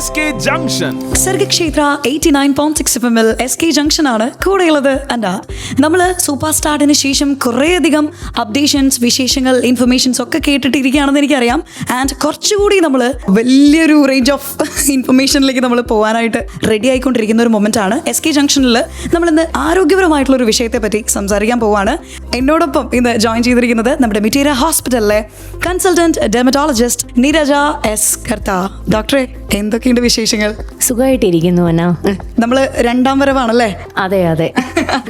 SK Junction. Sargakshetra 89.6 FM SK junction ആണ് കൂടെയുള്ളത്. അല്ല, നമ്മൾ സൂപ്പർ സ്റ്റാറിന് ശേഷം കുറേയധികം അപ്ഡേഷൻസ്, വിശേഷങ്ങൾ, ഇൻഫർമേഷൻസ് ഒക്കെ കേട്ടിട്ടിരിക്കുകയാണെന്ന് എനിക്കറിയാം. ആൻഡ് കുറച്ചുകൂടി നമ്മൾ വലിയൊരു റേഞ്ച് ഓഫ് ഇൻഫർമേഷനിലേക്ക് നമ്മൾ പോകാനായിട്ട് റെഡി ആയിക്കൊണ്ടിരിക്കുന്ന ഒരു മൊമെന്റ് ആണ്. SK ജംഗ്ഷനിൽ നമ്മളിന്ന് ആരോഗ്യപരമായിട്ടുള്ള ഒരു വിഷയത്തെ പറ്റി സംസാരിക്കാൻ പോവാണ്. എന്നോടൊപ്പം ഇന്ന് ജോയിൻ ചെയ്തിരിക്കുന്നത് നമ്മുടെ മിറ്റീര ഹോസ്പിറ്റലിലെ കൺസൾട്ടന്റ് ഡെർമറ്റോളജിസ്റ്റ് നീരജ എസ് കർത്ത. ഡോക്ടറെ, എന്തൊക്കെയുണ്ട് വിശേഷങ്ങൾ? സുഖമായിട്ടിരിക്കുന്നു അന്ന. നമ്മള് രണ്ടാം വരവാണല്ലേ? അതെ അതെ.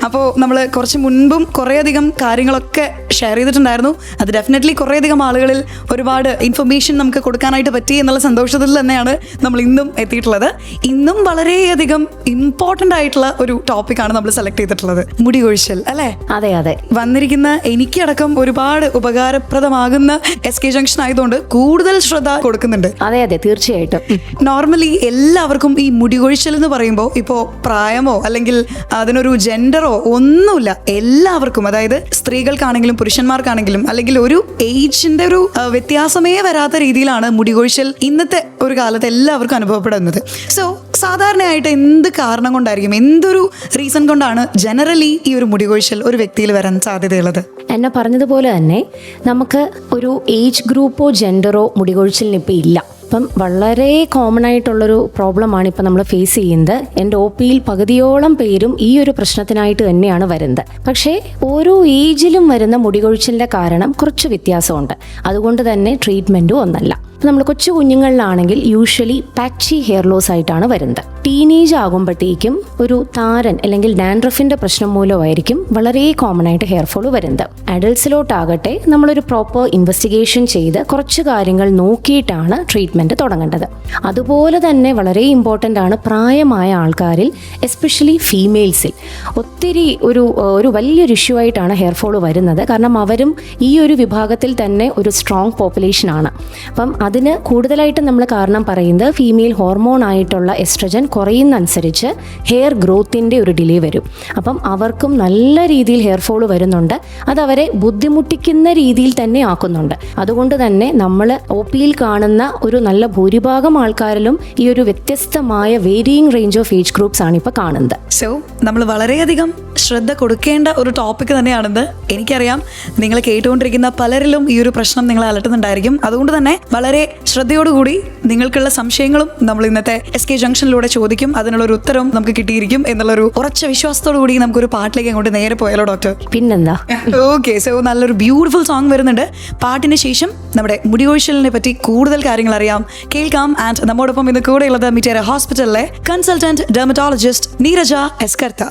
അപ്പോൾ നമ്മൾ കുറച്ച് മുൻപും കുറേയധികം കാര്യങ്ങളൊക്കെ ഷെയർ ചെയ്തിട്ടുണ്ടായിരുന്നു. അത് ഡെഫിനറ്റ്ലി കുറേയധികം ആളുകളിൽ ഒരുപാട് ഇൻഫർമേഷൻ നമുക്ക് കൊടുക്കാനായിട്ട് പറ്റി എന്നുള്ള സന്തോഷത്തിൽ തന്നെയാണ് നമ്മൾ ഇന്നും എത്തിയിട്ടുള്ളത്. ഇന്നും വളരെയധികം ഇമ്പോർട്ടൻ്റ് ആയിട്ടുള്ള ഒരു ടോപ്പിക്കാണ് നമ്മൾ സെലക്ട് ചെയ്തിട്ടുള്ളത്, മുടി കൊഴിച്ചൽ അല്ലേ? അതെ അതെ. വന്നിരിക്കുന്ന എനിക്കടക്കം ഒരുപാട് ഉപകാരപ്രദമാകുന്ന SK ജംഗ്ഷൻ ആയതുകൊണ്ട് കൂടുതൽ ശ്രദ്ധ കൊടുക്കുന്നുണ്ട്. അതെ അതെ, തീർച്ചയായിട്ടും. നോർമലി എല്ലാവർക്കും ഈ മുടി കൊഴിച്ചൽ എന്ന് പറയുമ്പോൾ ഇപ്പോൾ പ്രായമോ അല്ലെങ്കിൽ അതിനൊരു ജെൻഡറോ ഒന്നുമില്ല, എല്ലാവർക്കും, അതായത് സ്ത്രീകൾക്കാണെങ്കിലും പുരുഷന്മാർക്കാണെങ്കിലും അല്ലെങ്കിൽ ഒരു ഏജിന്റെ ഒരു വ്യത്യാസമേ വരാത്ത രീതിയിലാണ് മുടി കൊഴിച്ചൽ ഇന്നത്തെ ഒരു കാലത്ത് എല്ലാവർക്കും അനുഭവപ്പെടുന്നത്. സോ സാധാരണയായിട്ട് എന്ത് കാരണം കൊണ്ടായിരിക്കും, എന്തൊരു റീസൺ കൊണ്ടാണ് ജനറലി ഈ ഒരു മുടി കൊഴിച്ചൽ ഒരു വ്യക്തിയിൽ വരാൻ സാധ്യതയുള്ളത്? എന്നെ പറഞ്ഞതുപോലെ തന്നെ നമുക്ക് ഒരു ഏജ് ഗ്രൂപ്പോ ജെൻഡറോ മുടികൊഴിച്ചിലിന് ഇപ്പം ഇല്ല. ഇപ്പം വളരെ കോമൺ ആയിട്ടുള്ളൊരു പ്രോബ്ലമാണ് ഇപ്പം നമ്മൾ ഫേസ് ചെയ്യുന്നത്. എൻ്റെ OPയിൽ പകുതിയോളം പേരും ഈ ഒരു പ്രശ്നത്തിനായിട്ട് തന്നെയാണ് വരുന്നത്. പക്ഷേ ഓരോ ഏജിലും വരുന്ന മുടികൊഴിച്ചിലിൻ്റെ കാരണം കുറച്ച് വ്യത്യാസമുണ്ട്. അതുകൊണ്ട് തന്നെ ട്രീറ്റ്മെൻറ്റും ഒന്നല്ല. നമ്മൾ കൊച്ചു കുഞ്ഞുങ്ങളിലാണെങ്കിൽ യൂഷ്വലി പാച്ചി ഹെയർ ലോസ് ആയിട്ടാണ് വരുന്നത്. ടീനേജ് ആകുമ്പോഴത്തേക്കും ഒരു താരൻ അല്ലെങ്കിൽ ഡാൻഡ്രഫിൻ്റെ പ്രശ്നം മൂലമായിരിക്കും വളരെ കോമൺ ആയിട്ട് ഹെയർ ഫോൾ വരുന്നത്. അഡൽട്സിലോട്ടാകട്ടെ നമ്മളൊരു പ്രോപ്പർ ഇൻവെസ്റ്റിഗേഷൻ ചെയ്ത് കുറച്ച് കാര്യങ്ങൾ നോക്കിയിട്ടാണ് ട്രീറ്റ്മെൻറ്റ് തുടങ്ങേണ്ടത്. അതുപോലെ തന്നെ വളരെ ഇമ്പോർട്ടൻ്റ് ആണ് പ്രായമായ ആൾക്കാരിൽ, എസ്പെഷ്യലി ഫീമെയിൽസിൽ ഒത്തിരി ഒരു വലിയൊരു ഇഷ്യൂ ആയിട്ടാണ് ഹെയർ ഫോൾ വരുന്നത്. കാരണം അവരും ഈ ഒരു വിഭാഗത്തിൽ തന്നെ ഒരു സ്ട്രോങ് പോപ്പുലേഷനാണ്. അപ്പം അതിന് കൂടുതലായിട്ട് നമ്മൾ കാരണം പറയുന്നത് ഫീമെയിൽ ഹോർമോൺ ആയിട്ടുള്ള എസ്ട്രജൻ കുറയുന്നതനുസരിച്ച് ഹെയർ ഗ്രോത്തിൻ്റെ ഒരു ഡിലേ വരും. അപ്പം അവർക്കും നല്ല രീതിയിൽ ഹെയർ ഫോൾ വരുന്നുണ്ട്. അതവരെ ബുദ്ധിമുട്ടിക്കുന്ന രീതിയിൽ തന്നെ ആക്കുന്നുണ്ട്. അതുകൊണ്ട് തന്നെ നമ്മൾ OPയിൽ കാണുന്ന ഒരു നല്ല ഭൂരിഭാഗം ആൾക്കാരിലും ഈ ഒരു വ്യത്യസ്തമായ varying range of age groups ആണ് ഇപ്പോൾ കാണുന്നത്. സോ നമ്മൾ വളരെയധികം ശ്രദ്ധ കൊടുക്കേണ്ട ഒരു ടോപ്പിക് തന്നെയാണെന്ന് എനിക്കറിയാം. നിങ്ങൾ കേട്ടുകൊണ്ടിരിക്കുന്ന പലരിലും ഈ ഒരു പ്രശ്നം നിങ്ങളെ അലട്ടുന്നുണ്ടായിരിക്കും. അതുകൊണ്ട് തന്നെ വളരെ ശ്രദ്ധയോടുകൂടി നിങ്ങൾക്കുള്ള സംശയങ്ങളും നമ്മൾ ഇന്നത്തെ SK ജംഗ്ഷനിലൂടെ ചോദിക്കും. അതിനുള്ളൊരു ഉത്തരവും നമുക്ക് കിട്ടിയിരിക്കും എന്നുള്ളൊരു ഉറച്ച വിശ്വാസത്തോടു കൂടി നമുക്കൊരു പാട്ടിലേക്ക് അങ്ങോട്ട് നേരെ പോയാലോ ഡോക്ടർ? പിന്നെന്താ. ഓക്കെ, സോ നല്ലൊരു ബ്യൂട്ടിഫുൾ സോങ് വരുന്നുണ്ട്. പാട്ടിന് ശേഷം നമ്മുടെ മുടികൊഴിച്ചലിനെ പറ്റി കൂടുതൽ കാര്യങ്ങൾ അറിയാം, കേൾക്കാം. ആൻഡ് നമ്മോടൊപ്പം ഇന്ന് കൂടെയുള്ളത് മിറ്റീര ഹോസ്പിറ്റലിലെ consultant dermatologist Neeraja S Kartha.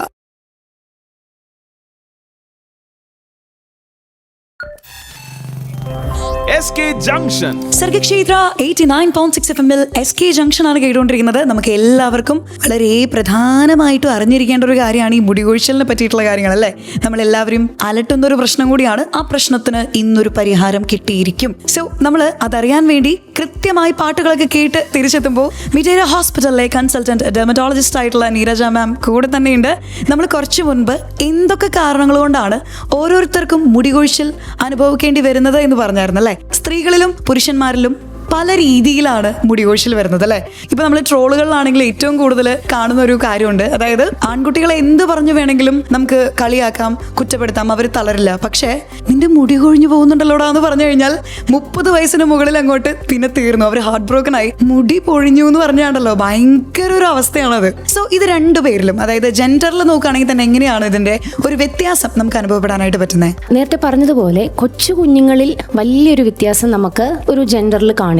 SK Junction. Sargakshetra 89.6 FM SK junction ആണ് കേട്ടുകൊണ്ടിരിക്കുന്നത്. നമുക്ക് എല്ലാവർക്കും വളരെ പ്രധാനമായിട്ടും അറിഞ്ഞിരിക്കേണ്ട ഒരു കാര്യമാണ് ഈ മുടികൊഴിച്ചലിനെ പറ്റിയിട്ടുള്ള കാര്യങ്ങൾ അല്ലേ? നമ്മളെല്ലാവരും അലട്ടുന്ന ഒരു പ്രശ്നം കൂടിയാണ്. ആ പ്രശ്നത്തിന് ഇന്നൊരു പരിഹാരം കിട്ടിയിരിക്കും. സോ നമ്മൾ അതറിയാൻ വേണ്ടി കൃത്യമായി പാട്ടുകളൊക്കെ കേട്ട് തിരിച്ചെത്തുമ്പോൾ മിറ്റീര ഹോസ്പിറ്റലിലെ കൺസൾട്ടന്റ് ഡെർമറ്റോളജിസ്റ്റ് ആയിട്ടുള്ള നീരജ മാം കൂടെ തന്നെയുണ്ട്. നമ്മൾ കുറച്ച് മുൻപ് എന്തൊക്കെ കാരണങ്ങൾ കൊണ്ടാണ് ഓരോരുത്തർക്കും മുടികൊഴിച്ചൽ അനുഭവിക്കേണ്ടി വരുന്നത് എന്ന് പറഞ്ഞായിരുന്നു അല്ലേ? സ്ത്രീകളിലും പുരുഷന്മാരിലും പല രീതിയിലാണ് മുടികൊഴിച്ചിൽ വരുന്നത് അല്ലേ? ഇപ്പൊ നമ്മൾ ട്രോളുകളിലാണെങ്കിൽ ഏറ്റവും കൂടുതൽ കാണുന്ന ഒരു കാര്യമുണ്ട്. അതായത് ആൺകുട്ടികളെ എന്ത് പറഞ്ഞു വേണമെങ്കിലും നമുക്ക് കളിയാക്കാം, കുറ്റപ്പെടുത്താം, അവർ തളരില്ല. പക്ഷേ നിന്റെ മുടി കൊഴിഞ്ഞു പോകുന്നുണ്ടല്ലോടാ എന്ന് പറഞ്ഞു കഴിഞ്ഞാൽ 30 വയസ്സിന് മുകളിൽ അങ്ങോട്ട് പിന്നെ തീർന്നു, അവർ ഹാർട്ട് ബ്രോക്കൺ ആയി. മുടി പൊഴിഞ്ഞു എന്ന് പറഞ്ഞാണ്ടല്ലോ ഭയങ്കര ഒരു അവസ്ഥയാണത്. സോ ഇത് രണ്ടുപേരിലും, അതായത് ജെൻഡറിൽ നോക്കുകയാണെങ്കിൽ തന്നെ എങ്ങനെയാണ് ഇതിന്റെ ഒരു വ്യത്യാസം നമുക്ക് അനുഭവപ്പെടാനായിട്ട് പറ്റുന്നത്? നേരത്തെ പറഞ്ഞതുപോലെ കൊച്ചു കുഞ്ഞുങ്ങളിൽ വലിയൊരു വ്യത്യാസം നമുക്ക് ഒരു ജെൻഡറിൽ കാണില്ല.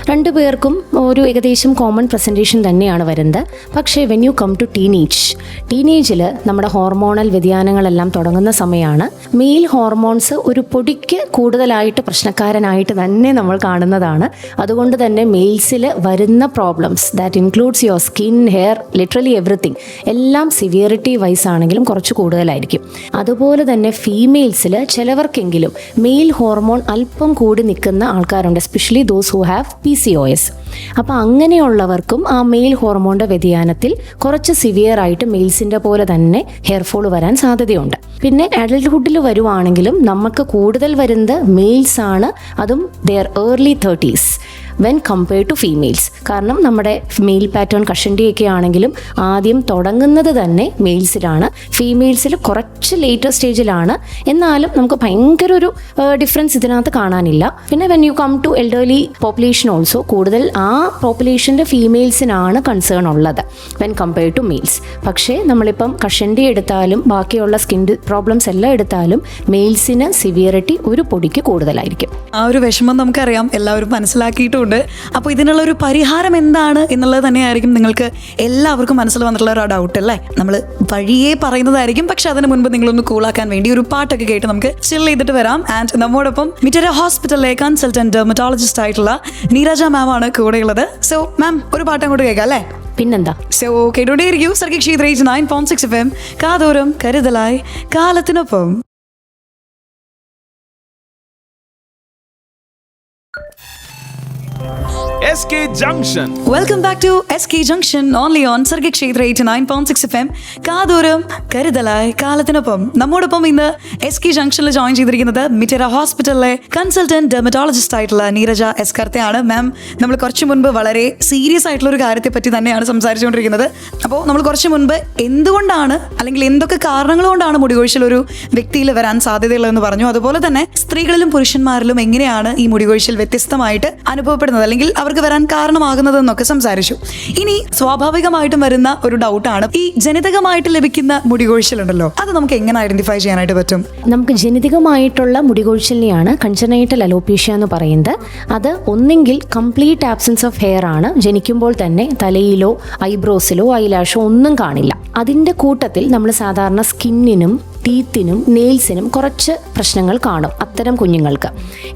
രണ്ടുപേർക്കും ഒരു ഏകദേശം കോമൺ പ്രസൻറ്റേഷൻ തന്നെയാണ് വരുന്നത്. പക്ഷേ വെൻ യു കം ടു ടീനേജിൽ നമ്മുടെ ഹോർമോണൽ വ്യതിയാനങ്ങളെല്ലാം തുടങ്ങുന്ന സമയമാണ്. മെയിൽ ഹോർമോൺസ് ഒരു പൊടിക്ക് കൂടുതലായിട്ട് പ്രശ്നക്കാരനായിട്ട് തന്നെ നമ്മൾ കാണുന്നതാണ്. അതുകൊണ്ട് തന്നെ മെയിൽസിൽ വരുന്ന problems that includes your skin, hair, literally everything എല്ലാം സിവിയറിറ്റി വൈസ് ആണെങ്കിലും കുറച്ച് കൂടുതലായിരിക്കും. അതുപോലെ തന്നെ ഫീമെയിൽസിൽ ചിലവർക്കെങ്കിലും മെയിൽ ഹോർമോൺ അല്പം കൂടി നിൽക്കുന്ന ആൾക്കാരുണ്ട്, especially those who have PCOS. അപ്പോൾ അങ്ങനെയുള്ളവർക്കും ആ മെയിൽ ഹോർമോണിൻ്റെ വ്യതിയാനത്തിൽ കുറച്ച് സിവിയർ ആയിട്ട് മെയിൽസിൻ്റെ പോലെ തന്നെ ഹെയർ ഫോൾ വരാൻ സാധ്യതയുണ്ട്. പിന്നെ അഡൽട്ട്ഹുഡിൽ വരുവാണെങ്കിലും നമുക്ക് കൂടുതൽ വരുന്നത് മെയിൽസ് ആണ്, അതും their early 30s. When compare to females. കാരണം നമ്മുടെ മെയിൽ പാറ്റേൺ കഷണ്ടിയൊക്കെ ആണെങ്കിലും ആദ്യം തുടങ്ങുന്നത് തന്നെ മെയിൽസിലാണ്, ഫീമെയിൽസിൽ കുറച്ച് ലേറ്റർ സ്റ്റേജിലാണ്. എന്നാലും നമുക്ക് ഭയങ്കര ഒരു ഡിഫറൻസ് ഇതിനകത്ത് കാണാനില്ല. പിന്നെ when you come to elderly population also കൂടുതൽ ആ പോപ്പുലേഷൻ്റെ ഫീമെയിൽസിനാണ് കൺസേൺ ഉള്ളത് വെൻ കമ്പയർ ടു മെയിൽസ്. പക്ഷേ നമ്മളിപ്പം കഷണ്ടി എടുത്താലും ബാക്കിയുള്ള സ്കിൻ പ്രോബ്ലംസ് എല്ലാം എടുത്താലും മെയിൽസിന് സിവിയറിറ്റി ഒരു പൊടിക്ക് കൂടുതലായിരിക്കും. ആ ഒരു വിഷമം നമുക്കറിയാം, എല്ലാവരും മനസ്സിലാക്കിയിട്ടുമുണ്ട്. അപ്പോൾ ഇതിനുള്ള ഒരു പരിഹാരം എന്താണ് എന്നുള്ളത് തന്നെയായിരിക്കും നിങ്ങൾക്ക് എല്ലാവർക്കും മനസ്സിൽ വന്നിട്ടുള്ള ഒരു ഡൗട്ട് അല്ലേ. നമ്മൾ വഴിയേ പറയുന്നതായിരിക്കും, പക്ഷെ അതിന് മുൻപ് നിങ്ങളൊന്ന് കൂളാക്കാൻ വേണ്ടി ഒരു പാട്ടൊക്കെ കേട്ട് നമുക്ക് ചിൽ ചെയ്തിട്ട് വരാം. ആൻഡ് നമ്മോടൊപ്പം മിറ്റര ഹോസ്പിറ്റലിലെ കൺസൾട്ടന്റ് ഡെർമറ്റോളജിസ്റ്റ് ആയിട്ടുള്ള നീരജ മാം ആണ് കൂടെയുള്ളത്. സോ മാം, ഒരു പാട്ട് അങ്ങോട്ട് കേൾക്കാം അല്ലേ? പിന്നെന്താ. സോ കേട്ടോണ്ടേയിരിക്കും സർഗിക് ക്ഷേത്ര 89.6 FM കാതോരം കരുതലായി കാലത്തിനൊപ്പം. SK Junction. Welcome back to SK Junction only on Sarga Kshetra 89.6 FM കാതോരം കരുതലായി കാലത്തിനൊപ്പം. നമ്മോടൊപ്പം ഇന്ന് SK ജംഗ്ഷനിൽ ജോയിൻ ചെയ്തിരിക്കുന്നത് മിറ്റര ഹോസ്പിറ്റലിലെ കൺസൾട്ടന്റ് ഡെർമറ്റോളജിസ്റ്റ് ആയിട്ടുള്ള നീരജ എസ് കർത്തയാണ്. മാം, നമ്മൾ കുറച്ച് മുൻപ് വളരെ സീരിയസ് ആയിട്ടുള്ള ഒരു കാര്യത്തെ പറ്റി തന്നെയാണ് സംസാരിച്ചുകൊണ്ടിരിക്കുന്നത്. അപ്പോൾ നമ്മൾ കുറച്ച് മുൻപ് എന്തുകൊണ്ടാണ് അല്ലെങ്കിൽ എന്തൊക്കെ കാരണങ്ങൾ കൊണ്ടാണ് മുടികൊഴിച്ചിൽ ഒരു വ്യക്തിയിൽ വരാൻ സാധ്യതയുള്ളതെന്ന് പറഞ്ഞു. അതുപോലെ തന്നെ സ്ത്രീകളിലും പുരുഷന്മാരിലും എങ്ങനെയാണ് ഈ മുടികൊഴിച്ചിൽ വ്യത്യസ്തമായിട്ട് അനുഭവപ്പെടുന്നത് അല്ലെങ്കിൽ അവർക്ക് വരാൻ കാരണമാകുന്നതെന്നൊക്കെ സംസാരിച്ചു. ഇനി സ്വാഭാവികമായിട്ടും വരുന്ന ഒരു ഡൗട്ടാണ്, ഈ ജനിതകമായിട്ട് ലഭിക്കുന്ന മുടികൊഴിച്ചിലുണ്ടല്ലോ, അത് നമുക്ക് എങ്ങനെ ഐഡന്റിഫൈ ചെയ്യാനായിട്ട് പറ്റും? നമുക്ക് ജനിതകമായിട്ടുള്ള മുടികൊഴിച്ചിലിനെയാണ് കൺജനൈറ്റൽ അലോപീഷ്യ എന്ന് പറയുന്നത്. അത് ഒന്നെങ്കിൽ കംപ്ലീറ്റ് ആബ്സെൻസ് ഓഫ് ഹെയർ ആണ്, ജനിക്കുമ്പോൾ തന്നെ തലയിലോ ഐബ്രോസിലോ ഐലാഷോ ഒന്നും കാണില്ല. അതിൻ്റെ കൂട്ടത്തിൽ നമ്മൾ സാധാരണ സ്കിന്നിനും ടീത്തിനും നെയിൽസിനും കുറച്ച് പ്രശ്നങ്ങൾ കാണും അത്തരം കുഞ്ഞുങ്ങൾക്ക്.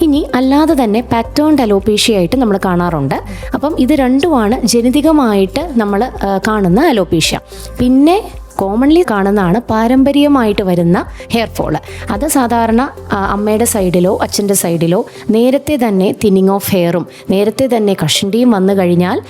ഇനി അല്ലാതെ തന്നെ പാറ്റേൺഡ് അലോപേഷ്യ ആയിട്ട് നമ്മൾ കാണാറുണ്ട്. അപ്പം ഇത് രണ്ടുമാണ് ജനിതകമായിട്ട് നമ്മൾ കാണുന്ന അലോപേഷ്യ. പിന്നെ കോമൺലി കാണുന്നതാണ് പാരമ്പര്യമായിട്ട് വരുന്ന ഹെയർ ഫോള്. അത് സാധാരണ അമ്മയുടെ സൈഡിലോ അച്ഛൻ്റെ സൈഡിലോ നേരത്തെ തന്നെ തിന്നിങ് ഓഫ് ഹെയറും നേരത്തെ തന്നെ കഷണ്ടിയും വന്നു കഴിഞ്ഞാൽ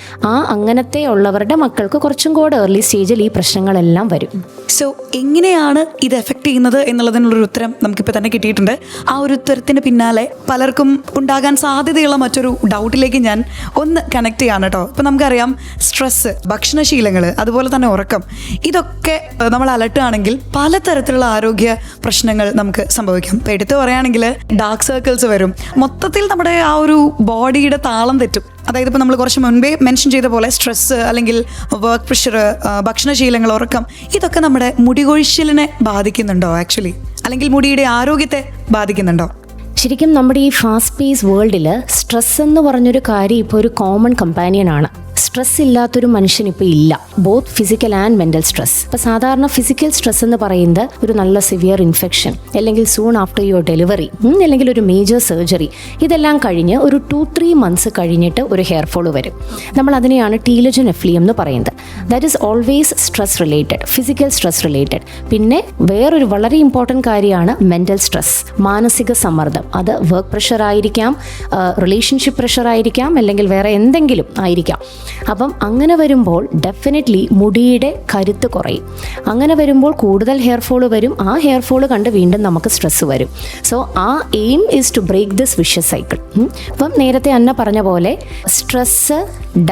അങ്ങനത്തെ ഉള്ളവരുടെ മക്കൾക്ക് കുറച്ചും കൂടെ ഏർലി സ്റ്റേജിൽ ഈ പ്രശ്നങ്ങളെല്ലാം വരും. സോ എങ്ങനെയാണ് ഇത് എഫക്ട് ചെയ്യുന്നത് എന്നുള്ളതിനുള്ളൊരു ഉത്തരം നമുക്കിപ്പോൾ തന്നെ കിട്ടിയിട്ടുണ്ട്. ആ ഒരു ഉത്തരത്തിന് പിന്നാലെ പലർക്കും ഉണ്ടാകാൻ സാധ്യതയുള്ള മറ്റൊരു ഡൗട്ടിലേക്ക് ഞാൻ ഒന്ന് കണക്ട് ചെയ്യാണ് കേട്ടോ. ഇപ്പം നമുക്കറിയാം, സ്ട്രെസ്സ്, ഭക്ഷണശീലങ്ങൾ, അതുപോലെ തന്നെ ഉറക്കം, ഇതൊക്കെ നമ്മൾ അലർട്ട് ആണെങ്കിൽ പലതരത്തിലുള്ള ആരോഗ്യ പ്രശ്നങ്ങൾ നമുക്ക് സംഭവിക്കാം. ഇപ്പം എടുത്തു പറയുകയാണെങ്കിൽ ഡാർക്ക് സർക്കിൾസ് വരും, മൊത്തത്തിൽ നമ്മുടെ ആ ഒരു ബോഡിയുടെ താളം തെറ്റും. അതായത് ഇപ്പോൾ നമ്മൾ കുറച്ച് മുൻപേ മെൻഷൻ ചെയ്ത പോലെ സ്ട്രെസ്സ് അല്ലെങ്കിൽ വർക്ക് പ്രഷർ, ഭക്ഷണശീലങ്ങൾ, ഉറക്കം, ഇതൊക്കെ നമ്മുടെ മുടികൊഴിച്ചിലിനെ ബാധിക്കുന്നുണ്ടോ ആക്ച്വലി, അല്ലെങ്കിൽ മുടിയുടെ ആരോഗ്യത്തെ ബാധിക്കുന്നുണ്ടോ? ശരിക്കും നമ്മുടെ ഈ ഫാസ്റ്റ് പേസ് വേൾഡിൽ സ്ട്രെസ് എന്ന് പറഞ്ഞൊരു കാര്യം ഇപ്പോൾ ഒരു കോമൺ കമ്പാനിയനാണ്. സ്ട്രെസ് ഇല്ലാത്തൊരു മനുഷ്യൻ ഇപ്പോൾ ഇല്ല, both physical and mental stress. ഇപ്പോൾ സാധാരണ ഫിസിക്കൽ സ്ട്രെസ് എന്ന് പറയുന്നത് ഒരു നല്ല സിവിയർ ഇൻഫെക്ഷൻ, അല്ലെങ്കിൽ സൂൺ ആഫ്റ്റർ യുവർ ഡെലിവറി, അല്ലെങ്കിൽ ഒരു മേജർ സർജറി, ഇതെല്ലാം കഴിഞ്ഞ് ഒരു 2-3 months കഴിഞ്ഞിട്ട് ഒരു ഹെയർ ഫോൾ വരും. നമ്മൾ അതിനെയാണ് ടീലജൻ എഫ്ലിയം എന്ന് പറയുന്നത്. That is always stress related, physical stress related. പിന്നെ വേറൊരു വളരെ ഇമ്പോർട്ടൻറ്റ് കാര്യമാണ് മെൻ്റൽ സ്ട്രെസ്, മാനസിക സമ്മർദ്ദം. അത് വർക്ക് പ്രഷർ ആയിരിക്കാം, റിലേഷൻഷിപ്പ് പ്രഷർ ആയിരിക്കാം, അല്ലെങ്കിൽ വേറെ എന്തെങ്കിലും ആയിരിക്കാം. അപ്പം അങ്ങനെ വരുമ്പോൾ ഡെഫിനറ്റ്ലി മുടിയുടെ കരുത്ത് കുറയും. അങ്ങനെ വരുമ്പോൾ കൂടുതൽ ഹെയർ ഫോൾ വരും. ആ ഹെയർ ഫോൾ കണ്ട് വീണ്ടും നമുക്ക് സ്ട്രെസ് വരും. സോ ആ aim is to break this vicious cycle. അപ്പം നേരത്തെ അന്ന പറഞ്ഞ പോലെ സ്ട്രെസ്സ്,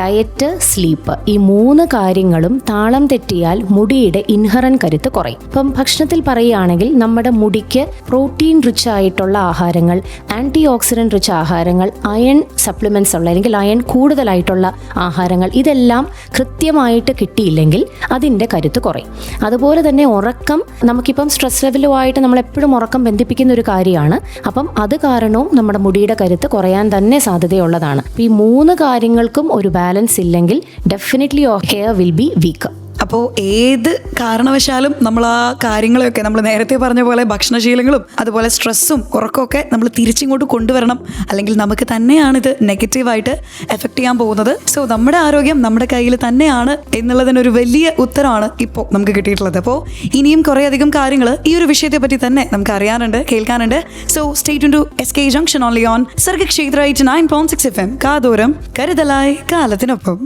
ഡയറ്റ്, സ്ലീപ്പ്, ഈ 3 കാര്യങ്ങളും താളം തെറ്റിയാൽ മുടിയുടെ ഇൻഹറൻ കരുത്ത് കുറയും. ഇപ്പം ഭക്ഷണത്തിൽ പറയുകയാണെങ്കിൽ നമ്മുടെ മുടിക്ക് പ്രോട്ടീൻ റിച്ച് ആയിട്ടുള്ള ആഹാരങ്ങൾ, ആൻറ്റി ഓക്സിഡൻറ്റ് റിച്ച് ആഹാരങ്ങൾ, അയൺ സപ്ലിമെൻറ്റ്സ് ഉള്ള അല്ലെങ്കിൽ അയൺ കൂടുതലായിട്ടുള്ള ആഹാരങ്ങൾ, ഇതെല്ലാം കൃത്യമായിട്ട് കിട്ടിയില്ലെങ്കിൽ അതിൻ്റെ കരുത്ത് കുറയും. അതുപോലെ തന്നെ ഉറക്കം, നമുക്കിപ്പം സ്ട്രെസ് ലെവലുമായിട്ട് നമ്മളെപ്പോഴും ഉറക്കം ബന്ധിപ്പിക്കുന്ന ഒരു കാര്യമാണ്. അപ്പം അത് കാരണവും നമ്മുടെ മുടിയുടെ കരുത്ത് കുറയാൻ തന്നെ സാധ്യതയുള്ളതാണ്. ഈ 3 കാര്യങ്ങൾക്കും ഒരു ബാലൻസ് ഇല്ലെങ്കിൽ definitely your hair will be weak. അപ്പോൾ ഏത് കാരണവശാലും നമ്മൾ ആ കാര്യങ്ങളെയൊക്കെ നമ്മൾ നേരത്തെ പറഞ്ഞ പോലെ ഭക്ഷണശീലങ്ങളും അതുപോലെ സ്ട്രെസ്സും ഉറക്കമൊക്കെ നമ്മൾ തിരിച്ചിങ്ങോട്ട് കൊണ്ടുവരണം, അല്ലെങ്കിൽ നമുക്ക് തന്നെയാണിത് നെഗറ്റീവായിട്ട് എഫക്റ്റ് ചെയ്യാൻ പോകുന്നത്. സോ നമ്മുടെ ആരോഗ്യം നമ്മുടെ കയ്യിൽ തന്നെയാണ് എന്നുള്ളതിനൊരു വലിയ ഉത്തരമാണ് ഇപ്പോൾ നമുക്ക് കിട്ടിയിട്ടുള്ളത്. അപ്പോൾ ഇനിയും കുറേയധികം കാര്യങ്ങൾ ഈ ഒരു വിഷയത്തെ പറ്റി തന്നെ നമുക്ക് അറിയാനുണ്ട്, കേൾക്കാനുണ്ട്. So stay tuned to SK junction only on Sarga Kshetra 89.6 FM കാതോരം കരുതലായി കാലത്തിനൊപ്പം.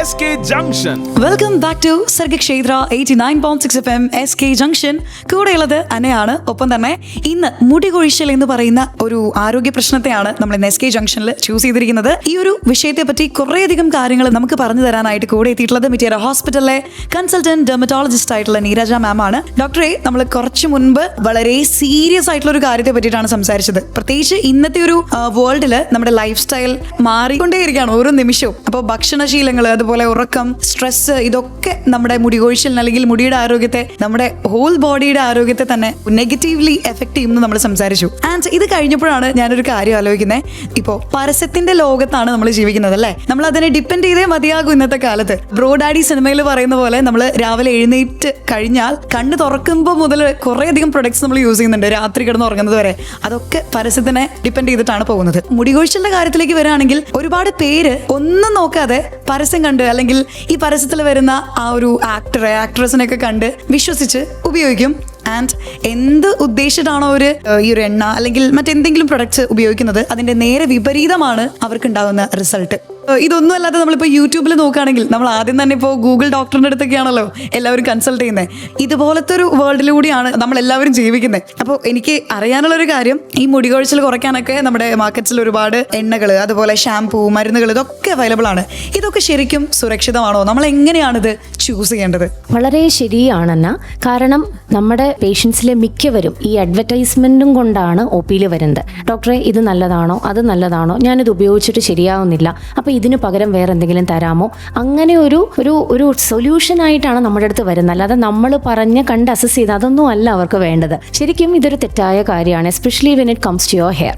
SK Junction. Welcome back to Sargakshetra 89.6 FM SK junction. കൂടെയുള്ളത് അനയാണ്. ഒപ്പം തന്നെ ഇന്ന് മുടി കൊഴിച്ചൽ എന്ന് പറയുന്ന ഒരു ആരോഗ്യ പ്രശ്നത്തെയാണ് നമ്മൾ ഇന്ന് SK ജംഗ്ഷനിൽ ചൂസ് ചെയ്തിരിക്കുന്നത്. ഈ ഒരു വിഷയത്തെ പറ്റി കുറേയധികം കാര്യങ്ങൾ നമുക്ക് പറഞ്ഞു തരാനായിട്ട് കൂടെ എത്തിയിട്ടുള്ളത് മിറ്റേര ഹോസ്പിറ്റലിലെ കൺസൾട്ടന്റ് ഡെർമറ്റോളജിസ്റ്റ് ആയിട്ടുള്ള നീരജ മാം ആണ്. ഡോക്ടറെ, നമ്മൾ കുറച്ച് മുൻപ് വളരെ സീരിയസ് ആയിട്ടുള്ള ഒരു കാര്യത്തെ പറ്റിയിട്ടാണ് സംസാരിച്ചത്. പ്രത്യേകിച്ച് ഇന്നത്തെ ഒരു വേൾഡിൽ നമ്മുടെ ലൈഫ് സ്റ്റൈൽ മാറിക്കൊണ്ടേയിരിക്കുകയാണ് ഓരോ നിമിഷവും. അപ്പോൾ ഭക്ഷണശീലങ്ങൾ, അതുപോലെ ഉറക്കം, സ്ട്രെസ്, ഇതൊക്കെ നമ്മുടെ മുടി കൊഴിച്ചിലിന് അല്ലെങ്കിൽ മുടിയുടെ ആരോഗ്യത്തെ, നമ്മുടെ ഹോൾ ബോഡിയുടെ ആരോഗ്യത്തെ തന്നെ നെഗറ്റീവ്ലി എഫക്ട് ചെയ്യുമെന്ന് നമ്മൾ സംസാരിച്ചു. ആൻഡ് ഇത് കഴിഞ്ഞപ്പോഴാണ് ഞാനൊരു കാര്യം ആലോചിക്കുന്നത്. ഇപ്പോൾ പരസ്യത്തിന്റെ ലോകത്താണ് നമ്മൾ ജീവിക്കുന്നത് അല്ലേ? നമ്മൾ അതിനെ ഡിപ്പെൻഡ് ചെയ്തേ മതിയാകും ഇന്നത്തെ കാലത്ത്. ബ്രോഡാഡി സിനിമയിൽ പറയുന്ന പോലെ നമ്മൾ രാവിലെ എഴുന്നേറ്റ് കഴിഞ്ഞാൽ കണ്ണ് തുറക്കുമ്പോൾ മുതൽ കുറേയധികം പ്രൊഡക്ട്സ് നമ്മൾ യൂസ് ചെയ്യുന്നുണ്ട്, രാത്രി കിടന്ന് ഉറങ്ങുന്നത് വരെ. അതൊക്കെ പരസ്യത്തിനെ ഡിപ്പെൻഡ് ചെയ്തിട്ടാണ് പോകുന്നത്. മുടി കൊഴിച്ചിലിന്റെ കാര്യത്തിലേക്ക് വരികയാണെങ്കിൽ ഒരുപാട് പേര് ഒന്നും നോക്കാതെ പരസ്യം കണ്ട്, അല്ലെങ്കിൽ ഈ പരസ്യത്തിൽ വരുന്ന ആ ഒരു ആക്ട്രസിനെയൊക്കെ കണ്ട് വിശ്വസിച്ച് ഉപയോഗിക്കും. ആൻഡ് എന്ത് ഉദ്ദേശിച്ചിട്ടാണോ അവർ ഈ ഒരു എണ്ണ അല്ലെങ്കിൽ മറ്റെന്തെങ്കിലും പ്രൊഡക്ട്സ് ഉപയോഗിക്കുന്നത്, അതിന്റെ നേരെ വിപരീതമാണ് അവർക്കുണ്ടാകുന്ന റിസൾട്ട്. ഇതൊന്നും അല്ലാതെ നമ്മളിപ്പോൾ യൂട്യൂബിൽ നോക്കുകയാണെങ്കിൽ നമ്മൾ ആദ്യം തന്നെ ഇപ്പോൾ ഗൂഗിൾ ഡോക്ടറിൻ്റെ അടുത്തൊക്കെയാണല്ലോ എല്ലാവരും കൺസൾട്ട് ചെയ്യുന്നത്. ഇതുപോലത്തെ ഒരു വേൾഡിലൂടെയാണ് നമ്മൾ എല്ലാവരും ജീവിക്കുന്നത്. അപ്പോൾ എനിക്ക് അറിയാനുള്ളൊരു കാര്യം, ഈ മുടി കൊഴിച്ചിൽ കുറയ്ക്കാനൊക്കെ നമ്മുടെ മാർക്കറ്റ്സിൽ ഒരുപാട് എണ്ണകൾ, അതുപോലെ ഷാംപൂ, മരുന്നുകൾ, ഇതൊക്കെ അവൈലബിൾ ആണ്. ഇതൊക്കെ ശരിക്കും സുരക്ഷിതമാണോ? നമ്മൾ എങ്ങനെയാണിത് ചൂസ് ചെയ്യേണ്ടത്? വളരെ ശരിയാണെന്ന. കാരണം നമ്മുടെ പേഷ്യൻസിലെ മിക്കവരും ഈ അഡ്വർടൈസ്മെന്റും കൊണ്ടാണ് ഒ പിയിൽ വരുന്നത്. ഡോക്ടറെ, ഇത് നല്ലതാണോ, അത് നല്ലതാണോ, ഞാനിത് ഉപയോഗിച്ചിട്ട് ശരിയാവുന്നില്ല, അപ്പോൾ ഇതിന് പകരം വേറെ എന്തെങ്കിലും തരാമോ, അങ്ങനെ ഒരു സൊല്യൂഷൻ ആയിട്ടാണ് നമ്മുടെ അടുത്ത് വരുന്നത്. അല്ലാതെ നമ്മൾ പറഞ്ഞ് കണ്ട് അസസ് ചെയ്ത് അതൊന്നും അല്ല അവർക്ക് വേണ്ടത്. ശരിക്കും ഇതൊരു തെറ്റായ കാര്യമാണ്, especially when it comes to your hair.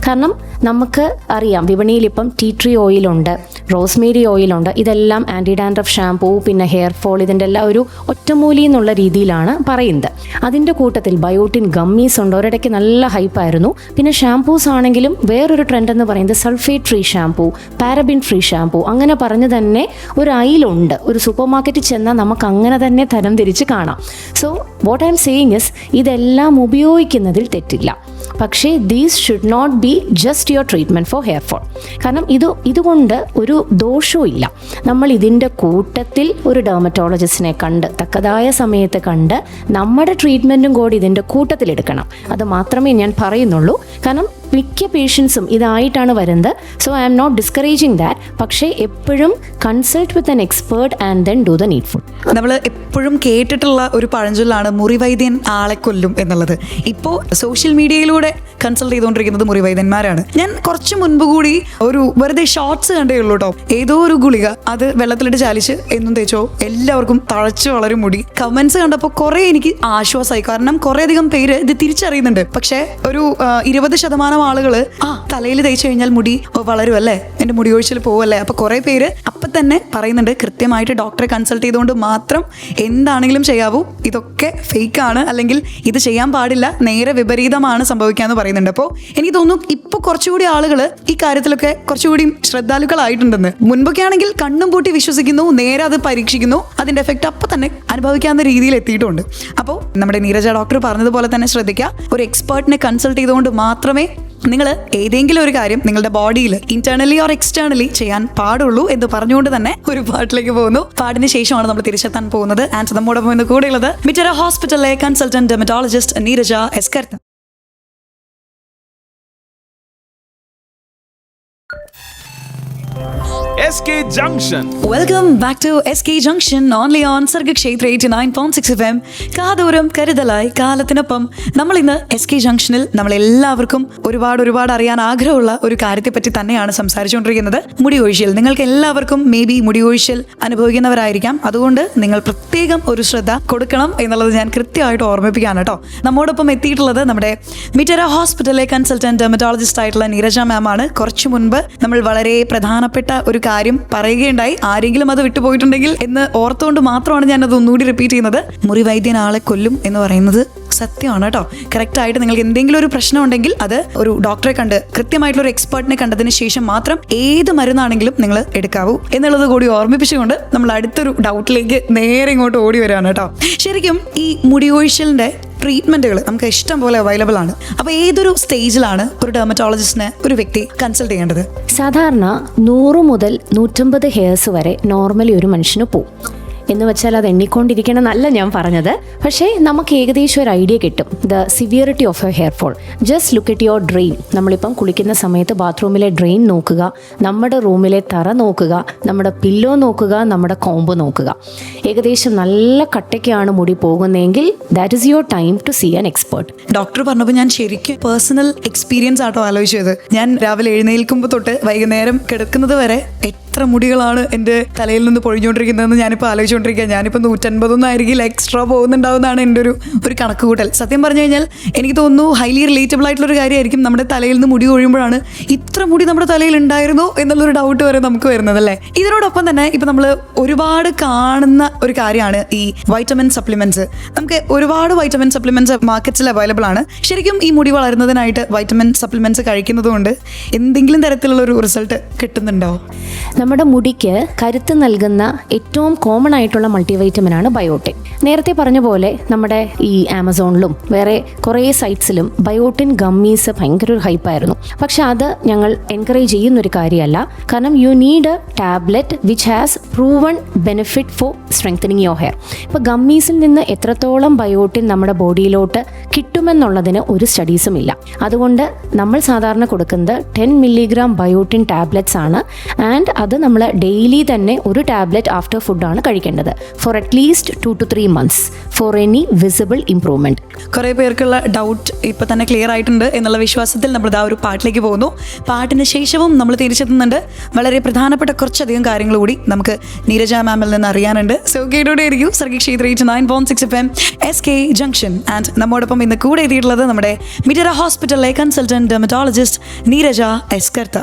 കാരണം നമുക്ക് അറിയാം, വിപണിയിൽ ഇപ്പം ടീ ട്രീ ഓയിലുണ്ട്, റോസ്മേരി ഓയിലുണ്ട്. ഇതെല്ലാം ആൻറ്റി ഡാൻഡ്രഫ് ഷാംപൂ, പിന്നെ ഹെയർ ഫോൾ, ഇതിൻ്റെ എല്ലാം ഒരു ഒറ്റമൂലി എന്നുള്ള രീതിയിലാണ് പറയുന്നത്. അതിൻ്റെ കൂട്ടത്തിൽ ബയോട്ടിൻ ഗമ്മീസ് ഉണ്ട്, ഒരിടയ്ക്ക് നല്ല ഹൈപ്പായിരുന്നു. പിന്നെ ഷാംപൂസ് ആണെങ്കിലും വേറൊരു ട്രെൻഡ് എന്ന് പറയുന്നത് sulphate free shampoo, paraben free shampoo, അങ്ങനെ പറഞ്ഞ് തന്നെ ഒരു ഐലുണ്ട്. ഒരു സൂപ്പർ മാർക്കറ്റിൽ ചെന്നാൽ നമുക്ക് അങ്ങനെ തന്നെ തരം തിരിച്ച് കാണാം. So what I'm saying is, ഇതെല്ലാം ഉപയോഗിക്കുന്നതിൽ തെറ്റില്ല. പക്ഷേ these should not be just your treatment for hair fall. കാരണം ഇതുകൊണ്ട് ഒരു ദോഷവും ഇല്ല. നമ്മൾ ഇതിൻ്റെ കൂട്ടത്തിൽ ഒരു ഡെർമറ്റോളജിസ്റ്റിനെ കണ്ട്, തക്കതായ സമയത്ത് കണ്ട്, നമ്മുടെ ട്രീറ്റ്മെൻറ്റും കൂടി ഇതിൻ്റെ കൂട്ടത്തിലെടുക്കണം. അത് മാത്രമേ ഞാൻ പറയുന്നുള്ളൂ. കാരണം മിക്ക പേഷ്യൻസും ഇതായിട്ടാണ് വരുന്നത്. So I am not discouraging that. പക്ഷേ എപ്പോഴും consult with an expert and then do the needful. നമ്മൾ എപ്പോഴും കേട്ടിട്ടുള്ള ഒരു പഴഞ്ചൊല്ലാണ് മുറിവൈദ്യൻ ആളെ കൊല്ലും എന്നുള്ളത്. ഇപ്പോൾ സോഷ്യൽ മീഡിയയിലൂടെ കൺസൾട്ട് ചെയ്തുകൊണ്ടിരിക്കുന്നത് മുറിവൈദ്യന്മാരാണ്. ഞാൻ കുറച്ച് മുൻപ് കൂടി ഒരു വെറുതെ ഷോർട്സ് കണ്ടേ ഉള്ളൂ കേട്ടോ. ഏതോ ഒരു ഗുളിക, അത് വെള്ളത്തിലിട്ട് ചാലിച്ച് എന്നും തേച്ചോ, എല്ലാവർക്കും തഴച്ചു വളരും മുടി. കമന്റ്സ് കണ്ടപ്പോൾ കുറെ എനിക്ക് ആശ്വാസമായി. കാരണം കുറെ അധികം പേര് ഇത് തിരിച്ചറിയുന്നുണ്ട്. പക്ഷേ ഒരു 20% ആളുകള് തലയിൽ തേച്ച് കഴിഞ്ഞാൽ മുടി വളരും അല്ലേ, എന്റെ മുടി കൊഴിച്ചിൽ പോവല്ലേ. അപ്പൊ കുറെ പേര് അപ്പൊ തന്നെ പറയുന്നുണ്ട്, കൃത്യമായിട്ട് ഡോക്ടറെ കൺസൾട്ട് ചെയ്തുകൊണ്ട് മാത്രം എന്താണെങ്കിലും ചെയ്യാവൂ, ഇതൊക്കെ ഫേക്ക് ആണ്, അല്ലെങ്കിൽ ഇത് ചെയ്യാൻ പാടില്ല, നേരെ വിപരീതമാണ് സംഭവിക്കാന്ന് പറയുന്നുണ്ട്. അപ്പോൾ എനിക്ക് തോന്നുന്നു ഇപ്പൊ കുറച്ചുകൂടി ആളുകൾ ഈ കാര്യത്തിലൊക്കെ കുറച്ചുകൂടി ശ്രദ്ധാലുക്കളായിട്ടുണ്ടെന്ന്. മുൻപൊക്കെ ആണെങ്കിൽ കണ്ണും പൂട്ടി വിശ്വസിക്കുന്നു, നേരെ അത് പരീക്ഷിക്കുന്നു, അതിന്റെ എഫക്റ്റ് അപ്പൊ തന്നെ അനുഭവിക്കാവുന്ന രീതിയിൽ എത്തിയിട്ടുണ്ട്. അപ്പോൾ നമ്മുടെ നീരജ ഡോക്ടർ പറഞ്ഞതുപോലെ തന്നെ ശ്രദ്ധിക്കുക, ഒരു എക്സ്പേർട്ടിനെ കൺസൾട്ട് ചെയ്തുകൊണ്ട് മാത്രമേ നിങ്ങൾ ഏതെങ്കിലും ഒരു കാര്യം നിങ്ങളുടെ ബോഡിയിൽ ഇന്റേണലി ഓർ എക്സ്റ്റേണലി ചെയ്യാൻ പാടുള്ളൂ എന്ന് പറഞ്ഞുകൊണ്ട് തന്നെ ഒരു പാട്ടിലേക്ക് പോകുന്നു. പാട്ടിന് ശേഷമാണ് നമ്മൾ തിരിച്ചെത്താൻ പോകുന്നത്. ആൻഡ് നമ്മോടൊപ്പം ഇന്ന് കൂടെയുള്ളത് മിറ്റേര ഹോസ്പിറ്റലിലെ consultant dermatologist Neeraja S Kartha. SK Junction. Welcome back to SK junction only on Sargakshetra 89.6 FM. കാതോരം കരുതലായി കാലത്തിനൊപ്പം. നമ്മൾ ഇന്ന് SK ജംഗ്ഷനിൽ നമ്മളെല്ലാവർക്കും ഒരുപാട് അറിയാൻ ആഗ്രഹമുള്ള ഒരു കാര്യത്തെ പറ്റി തന്നെയാണ് സംസാരിച്ചുകൊണ്ടിരിക്കുന്നത്. മുടി കൊഴിച്ചിൽ. നിങ്ങൾക്ക് എല്ലാവർക്കും മേ ബി മുടി കൊഴിച്ചിൽ അനുഭവിക്കുന്നവരായിരിക്കാം. അതുകൊണ്ട് നിങ്ങൾ പ്രത്യേകം ഒരു ശ്രദ്ധ കൊടുക്കണം എന്നുള്ളത് ഞാൻ കൃത്യമായിട്ട് ഓർമ്മിപ്പിക്കുകയാണ് കേട്ടോ. നമ്മോടൊപ്പം എത്തിയിട്ടുള്ളത് നമ്മുടെ മിറ്റേര ഹോസ്പിറ്റലിലെ കൺസൾട്ടന്റ് ഡെർമറ്റോളജിസ്റ്റ് ആയിട്ടുള്ള നീരജ മാം ആണ്. കുറച്ചു മുൻപ് നമ്മൾ വളരെ പ്രധാനപ്പെട്ട ഒരു കാര്യം പറയുകയുണ്ടായി. ആരെങ്കിലും അത് വിട്ടുപോയിട്ടുണ്ടെങ്കിൽ എന്ന് ഓർത്തുകൊണ്ട് മാത്രമാണ് ഞാനത് ഒന്നുകൂടി റിപ്പീറ്റ് ചെയ്യുന്നത്. മുറിവൈദ്യൻ ആളെ കൊല്ലും എന്ന് പറയുന്നത് സത്യമാണ് കേട്ടോ. കറക്റ്റ് ആയിട്ട് നിങ്ങൾക്ക് എന്തെങ്കിലും ഒരു പ്രശ്നം ഉണ്ടെങ്കിൽ അത് ഒരു ഡോക്ടറെ കണ്ട്, കൃത്യമായിട്ടുള്ള ഒരു എക്സ്പേർട്ടിനെ കണ്ടതിന് ശേഷം മാത്രം ഏത് മരുന്നാണെങ്കിലും നിങ്ങൾ എടുക്കാവൂ എന്നുള്ളത് കൂടി ഓർമ്മിപ്പിച്ചുകൊണ്ട് നമ്മൾ അടുത്തൊരു ഡൗട്ടിലേക്ക് നേരെ ഇങ്ങോട്ട് ഓടി വരികയാണ് കേട്ടോ. ശരിക്കും ഈ മുടി കൊഴിച്ചിലിന്റെ ട്രീറ്റ്മെന്റുകൾ നമുക്ക് ഇഷ്ടം പോലെ അവൈലബിൾ ആണ്. അപ്പോൾ ഏതൊരു സ്റ്റേജിലാണ് ഒരു ഡെർമറ്റോളജിസ്റ്റിനെ ഒരു വ്യക്തി കൺസൾട്ട് ചെയ്യേണ്ടത്? സാധാരണ 100 മുതൽ 150 ഹെയർസ് വരെ നോർമലി ഒരു മനുഷ്യന് പോവും. എന്ന് വെച്ചാൽ അത് എണ്ണിക്കൊണ്ടിരിക്കണം എന്നല്ല ഞാൻ പറഞ്ഞത്. പക്ഷേ നമുക്ക് ഏകദേശം ഒരു ഐഡിയ കിട്ടും the severity of a hair fall. Just look at your drain. നമ്മളിപ്പം കുളിക്കുന്ന സമയത്ത് ബാത്റൂമിലെ ഡ്രെയിൻ നോക്കുക, നമ്മുടെ റൂമിലെ തറ നോക്കുക, നമ്മുടെ പില്ലോ നോക്കുക, നമ്മുടെ കോമ്പ് നോക്കുക. ഏകദേശം നല്ല കട്ടയ്ക്കാണ് മുടി പോകുന്നതെങ്കിൽ that is your time to see an expert. Doctor പറഞ്ഞപ്പോൾ ഞാൻ ശരിക്കും പേഴ്സണൽ എക്സ്പീരിയൻസ് ആട്ടോ ആലോചിച്ചത്. ഞാൻ രാവിലെ എഴുന്നേൽക്കുമ്പോൾ തൊട്ട് വൈകുന്നേരം കിടക്കുന്നത് വരെ എത്ര മുടികളാണ് എൻ്റെ തലയിൽ നിന്ന് പൊഴിഞ്ഞുകൊണ്ടിരിക്കുന്നതെന്ന് ഞാനിപ്പോൾ ആലോചിച്ചുകൊണ്ടിരിക്കുക. ഞാനിപ്പോൾ 150 ആയിരിക്കും എക്സ്ട്രാ പോകുന്നുണ്ടാവുന്നതാണ് എൻ്റെ ഒരു കണക്ക് കൂട്ടൽ. സത്യം പറഞ്ഞു കഴിഞ്ഞാൽ എനിക്ക് തോന്നുന്നു ഹൈലി റിലേറ്റബിൾ ആയിട്ടുള്ളൊരു കാര്യമായിരിക്കും നമ്മുടെ തലയിൽ നിന്ന് മുടി കൊഴിയുമ്പോഴാണ് ഇത്ര മുടി നമ്മുടെ തലയിൽ ഉണ്ടായിരുന്നോ എന്നുള്ളൊരു ഡൗട്ട് വരെ നമുക്ക് വരുന്നതല്ലേ. ഇതിനോടൊപ്പം തന്നെ ഇപ്പം നമ്മൾ ഒരുപാട് കാണുന്ന ഒരു കാര്യമാണ് ഈ വൈറ്റമിൻ സപ്ലിമെന്റ്സ്. നമുക്ക് ഒരുപാട് വൈറ്റമിൻ സപ്ലിമെന്റ്സ് മാർക്കറ്റിൽ അവൈലബിൾ ആണ്. ശരിക്കും ഈ മുടി വളരുന്നതിനായിട്ട് വൈറ്റമിൻ സപ്ലിമെന്റ്സ് കഴിക്കുന്നത് കൊണ്ട് എന്തെങ്കിലും തരത്തിലുള്ള ഒരു റിസൾട്ട് കിട്ടുന്നുണ്ടോ? നമ്മുടെ മുടിക്ക് കരുത്ത് നൽകുന്ന ഏറ്റവും കോമൺ ആയിട്ടുള്ള മൾട്ടിവൈറ്റമിനാണ് ബയോട്ടിൻ. നേരത്തെ പറഞ്ഞ പോലെ നമ്മുടെ ഈ ആമസോണിലും വേറെ കുറേ സൈറ്റ്സിലും ബയോട്ടിൻ ഗമ്മീസ് ഭയങ്കര ഒരു ഹൈപ്പായിരുന്നു. പക്ഷെ അത് ഞങ്ങൾ എൻകറേജ് ചെയ്യുന്നൊരു കാര്യമല്ല. കാരണം U need A tablet which has proven benefit four strengthening your hair. ഇപ്പോൾ ഗമ്മീസിൽ നിന്ന് എത്രത്തോളം ബയോട്ടിൻ നമ്മുടെ ബോഡിയിലോട്ട് കിട്ടുമെന്നുള്ളതിന് ഒരു സ്റ്റഡീസും ഇല്ല. അതുകൊണ്ട് നമ്മൾ സാധാരണ കൊടുക്കുന്നത് 10 മില്ലിഗ്രാം ബയോട്ടിൻ ടാബ്ലറ്റ്സ് ആണ്. ആൻഡ് അത് നമ്മൾ ഡെയിലി തന്നെ ഒരു ടാബ്ലറ്റ് ആഫ്റ്റർ ഫുഡാണ് കഴിക്കേണ്ടത് for at least 2 to 3 months for any visible improvement. കുറേ പേർക്കുള്ള ഡൗട്ട് ഇപ്പം തന്നെ ക്ലിയർ ആയിട്ടുണ്ട് എന്നുള്ള വിശ്വാസത്തിൽ നമ്മൾ ആ ഒരു പാട്ടിലേക്ക് പോകുന്നു. പാട്ടിന് ശേഷവും നമ്മൾ തിരിച്ചെത്തുന്നുണ്ട്. വളരെ പ്രധാനപ്പെട്ട കുറച്ചധികം കാര്യങ്ങൾ കൂടി നമുക്ക് നീരജ മാമിൽ നിന്ന് അറിയാനുണ്ട്. സോ കേട്ടോടെ ആയിരിക്കും Sargakshetra 89.6 FM SK junction. And നമ്മോടൊപ്പം ഇന്ന് കൂടെ എത്തിയിട്ടുള്ളത് നമ്മുടെ മിറ്ററ ഹോസ്പിറ്റലിലെ കൺസൾട്ടന്റ് ഡെർമറ്റോളജിസ്റ്റ് നീരജ എസ്കർത്ത.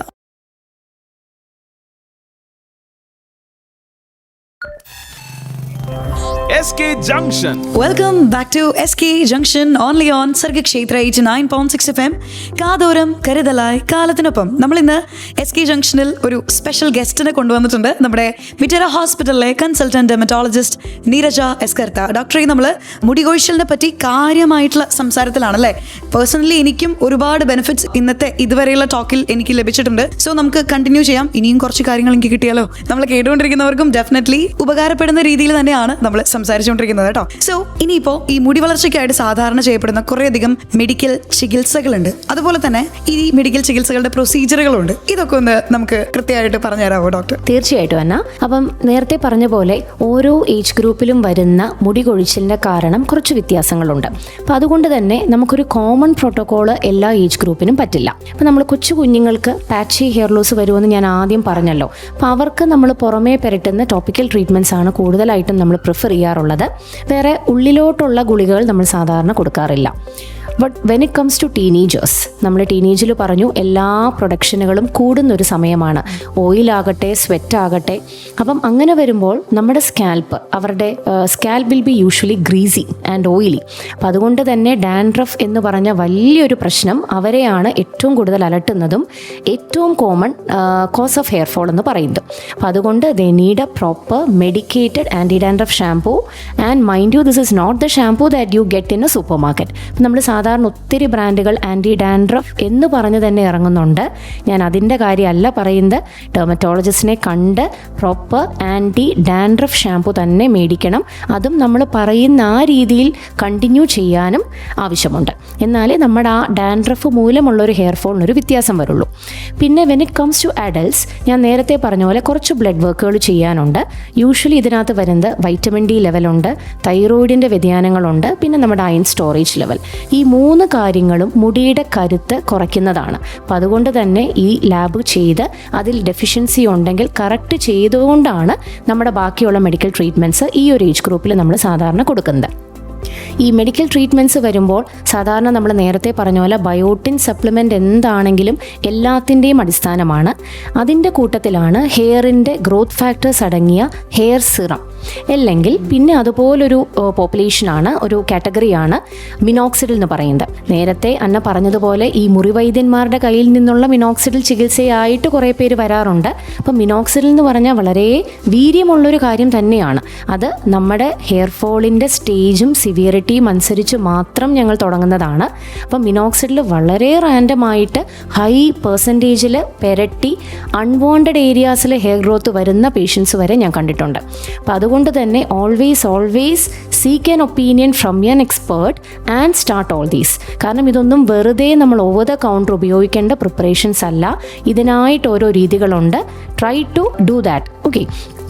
SK Junction. Welcome back to SK Junction only on Sargakshetra 89.6 FM. കാതോരം കരുതലായി കാലത്തിനൊപ്പം. നമ്മൾ ഇന്ന് SK ജംഗ്ഷനിൽ ഒരു സ്പെഷ്യൽ ഗസ്റ്റിനെ കൊണ്ടുവന്നിട്ടുണ്ട്. നമ്മുടെ മിറ്ററ ഹോസ്പിറ്റലിലെ കൺസൾട്ടന്റ് ഡെർമറ്റോളജിസ്റ്റ് നീരജ എസ്കർത്ത. ഡോക്ടറെ, നമ്മൾ മുടികൊഴിച്ചിലിനെ പറ്റി കാര്യമായിട്ടുള്ള സംസാരത്തിലാണല്ലേ. പേഴ്സണലി എനിക്കും ഒരുപാട് ബെനിഫിറ്റ്സ് ഇന്നത്തെ ഇതുവരെയുള്ള ടോക്കിൽ എനിക്ക് ലഭിച്ചിട്ടുണ്ട്. സോ നമുക്ക് കണ്ടിന്യൂ ചെയ്യാം. ഇനിയും കുറച്ച് കാര്യങ്ങൾ എനിക്ക് കിട്ടിയാലോ. നമ്മൾ കേട്ടുകൊണ്ടിരിക്കുന്നവർക്കും ഡെഫിനറ്റ്ലി ഉപകാരപ്പെടുന്ന രീതിയിൽ തന്നെയാണ് നമ്മൾ സംസാരിച്ചുകൊണ്ടിരിക്കുന്നത് കേട്ടോ. സോ ഇനിയിപ്പോ ഈ മുടി വളർച്ചയ്ക്കായിട്ട് സാധാരണ ചെയ്യപ്പെടുന്ന കുറേയധികം മെഡിക്കൽ ചികിത്സകളുണ്ട്. അതുപോലെ തന്നെ ഈ മെഡിക്കൽ ചികിത്സകളുടെ പ്രൊസീജിയറുകളുണ്ട്. ഇതൊക്കെ ഒന്ന് നമുക്ക് കൃത്യമായിട്ട് പറഞ്ഞു തരാമോ ഡോക്ടർ? തീർച്ചയായിട്ടും അന്ന. അപ്പം നേരത്തെ പറഞ്ഞ പോലെ ഓരോ ഏജ് ഗ്രൂപ്പിലും വരുന്ന മുടി കൊഴിച്ചിലിന്റെ കാരണം കുറച്ച് വ്യത്യാസങ്ങളുണ്ട്. അപ്പം അതുകൊണ്ട് തന്നെ നമുക്കൊരു കോമൺ പ്രോട്ടോകോള് എല്ലാ ഏജ് ഗ്രൂപ്പിനും പറ്റില്ല. അപ്പം നമ്മൾ കൊച്ചു കുഞ്ഞുങ്ങൾക്ക് പാച്ചി ഹെയർ ലോസ് വരുമെന്ന് ഞാൻ ആദ്യം പറഞ്ഞല്ലോ. അപ്പം അവർക്ക് നമ്മൾ പുറമേ പെരട്ടുന്ന ടോപ്പിക്കൽ ട്രീറ്റ്മെൻറ്റ്സ് ആണ് കൂടുതലായിട്ടും നമ്മൾ പ്രിഫർ ചെയ്യാറുള്ളത്. വേറെ ഉള്ളിലോട്ടുള്ള ഗുളികകൾ നമ്മൾ സാധാരണ കൊടുക്കാറില്ല. But when it comes to teenagers, നമ്മൾ ടീനേജിൽ പറഞ്ഞു എല്ലാ പ്രൊഡക്ഷനുകളും കൂടുന്നൊരു സമയമാണ്. ഓയിലാകട്ടെ സ്വെറ്റ് ആകട്ടെ. അപ്പം അങ്ങനെ വരുമ്പോൾ നമ്മുടെ സ്കാൽപ്പ്, അവരുടെ scalp will be usually greasy and oily. അപ്പം അതുകൊണ്ട് തന്നെ ഡാൻഡ്രഫ് എന്ന് പറഞ്ഞ വലിയൊരു പ്രശ്നം അവരെയാണ് ഏറ്റവും കൂടുതൽ അലട്ടുന്നതും ഏറ്റവും common cause of hair fall എന്ന് പറയുന്നത്. അപ്പം അതുകൊണ്ട് they need a proper medicated anti dandruff shampoo. And mind you, this is not the shampoo that you get in a supermarket. നമ്മൾ സാധാരണ ഒത്തിരി ബ്രാൻഡുകൾ ആൻറ്റി ഡാൻഡ്രഫ് എന്ന് പറഞ്ഞ് തന്നെ ഇറങ്ങുന്നുണ്ട്. ഞാൻ അതിൻ്റെ കാര്യമല്ല പറയുന്നത്. ഡെർമറ്റോളജിസ്റ്റിനെ കണ്ട് പ്രോപ്പർ ആൻറ്റി ഡാൻഡ്രഫ് ഷാംപൂ തന്നെ മേടിക്കണം. അതും നമ്മൾ പറയുന്ന ആ രീതിയിൽ കണ്ടിന്യൂ ചെയ്യാനും ആവശ്യമുണ്ട്. എന്നാലേ നമ്മുടെ ആ ഡാൻഡ്രഫ് മൂലമുള്ളൊരു ഹെയർ ഫോളിനൊരു വ്യത്യാസം വരുള്ളൂ. പിന്നെ when it comes to adults, ഞാൻ നേരത്തെ പറഞ്ഞ പോലെ കുറച്ച് ബ്ലഡ് വർക്കുകൾ ചെയ്യാനുണ്ട്. യൂഷ്വലി ഇതിനകത്ത് വരുന്നത് വൈറ്റമിൻ ഡി ലെവലുണ്ട്, തൈറോയിഡിൻ്റെ വ്യതിയാനങ്ങളുണ്ട്, പിന്നെ നമ്മുടെ അയൺ സ്റ്റോറേജ് ലെവൽ. ഈ 3 കാര്യങ്ങളും മുടിയുടെ കരുത്ത് കുറയ്ക്കുന്നതാണ്. അപ്പം അതുകൊണ്ട് തന്നെ ഈ ലാബ് ചെയ്ത് അതിൽ ഡെഫിഷ്യൻസി ഉണ്ടെങ്കിൽ കറക്റ്റ് ചെയ്തുകൊണ്ടാണ് നമ്മുടെ ബാക്കിയുള്ള മെഡിക്കൽ ട്രീറ്റ്മെൻറ്റ്സ് ഈ ഒരു ഏജ് ഗ്രൂപ്പിൽ നമ്മൾ സാധാരണ കൊടുക്കുന്നത്. ഈ മെഡിക്കൽ ട്രീറ്റ്മെൻറ്റ്സ് വരുമ്പോൾ സാധാരണ നമ്മൾ നേരത്തെ പറഞ്ഞ പോലെ ബയോട്ടിൻ സപ്ലിമെൻ്റ് എന്താണെങ്കിലും എല്ലാത്തിൻ്റെയും അടിസ്ഥാനമാണ്. അതിൻ്റെ കൂട്ടത്തിലാണ് ഹെയറിൻ്റെ ഗ്രോത്ത് ഫാക്ടേഴ്സ് അടങ്ങിയ ഹെയർ സിറം. അല്ലെങ്കിൽ പിന്നെ അതുപോലൊരു പോപ്പുലേഷനാണ്, ഒരു കാറ്റഗറിയാണ് മിനോക്സിഡിൽ എന്ന് പറയുന്നത്. നേരത്തെ അന്ന പറഞ്ഞതുപോലെ ഈ മുറിവൈദ്യന്മാരുടെ കയ്യിൽ നിന്നുള്ള മിനോക്സിഡിൽ ചികിത്സയായിട്ട് കുറേ പേര് വരാറുണ്ട്. അപ്പം മിനോക്സിഡിൽ എന്ന് പറഞ്ഞാൽ വളരെ വീര്യമുള്ളൊരു കാര്യം തന്നെയാണ്. അത് നമ്മുടെ ഹെയർ ഫോളിൻ്റെ സ്റ്റേജും സിവിയറിറ്റിയും അനുസരിച്ച് മാത്രം ഞങ്ങൾ തുടങ്ങുന്നതാണ്. അപ്പം മിനോക്സിഡിൽ വളരെ റാൻഡമായിട്ട് ഹൈ പെർസെൻറ്റേജിൽ പെരട്ടി അൺവാണ്ടഡ് ഏരിയാസിൽ ഹെയർ ഗ്രോത്ത് വരുന്ന പേഷ്യൻസ് വരെ ഞാൻ കണ്ടിട്ടുണ്ട്. അപ്പം അതുകൊണ്ട് തന്നെ always seek an opinion from an expert and start all these. കാരണം ഇതൊന്നും വെറുതെ നമ്മൾ ഓവർ ദ കൗണ്ടർ ഉപയോഗിക്കേണ്ട പ്രിപ്പറേഷൻസ് അല്ല, ഇതിനായിട്ട് ഓരോ രീതികളുണ്ട്. Try to do that. Okay.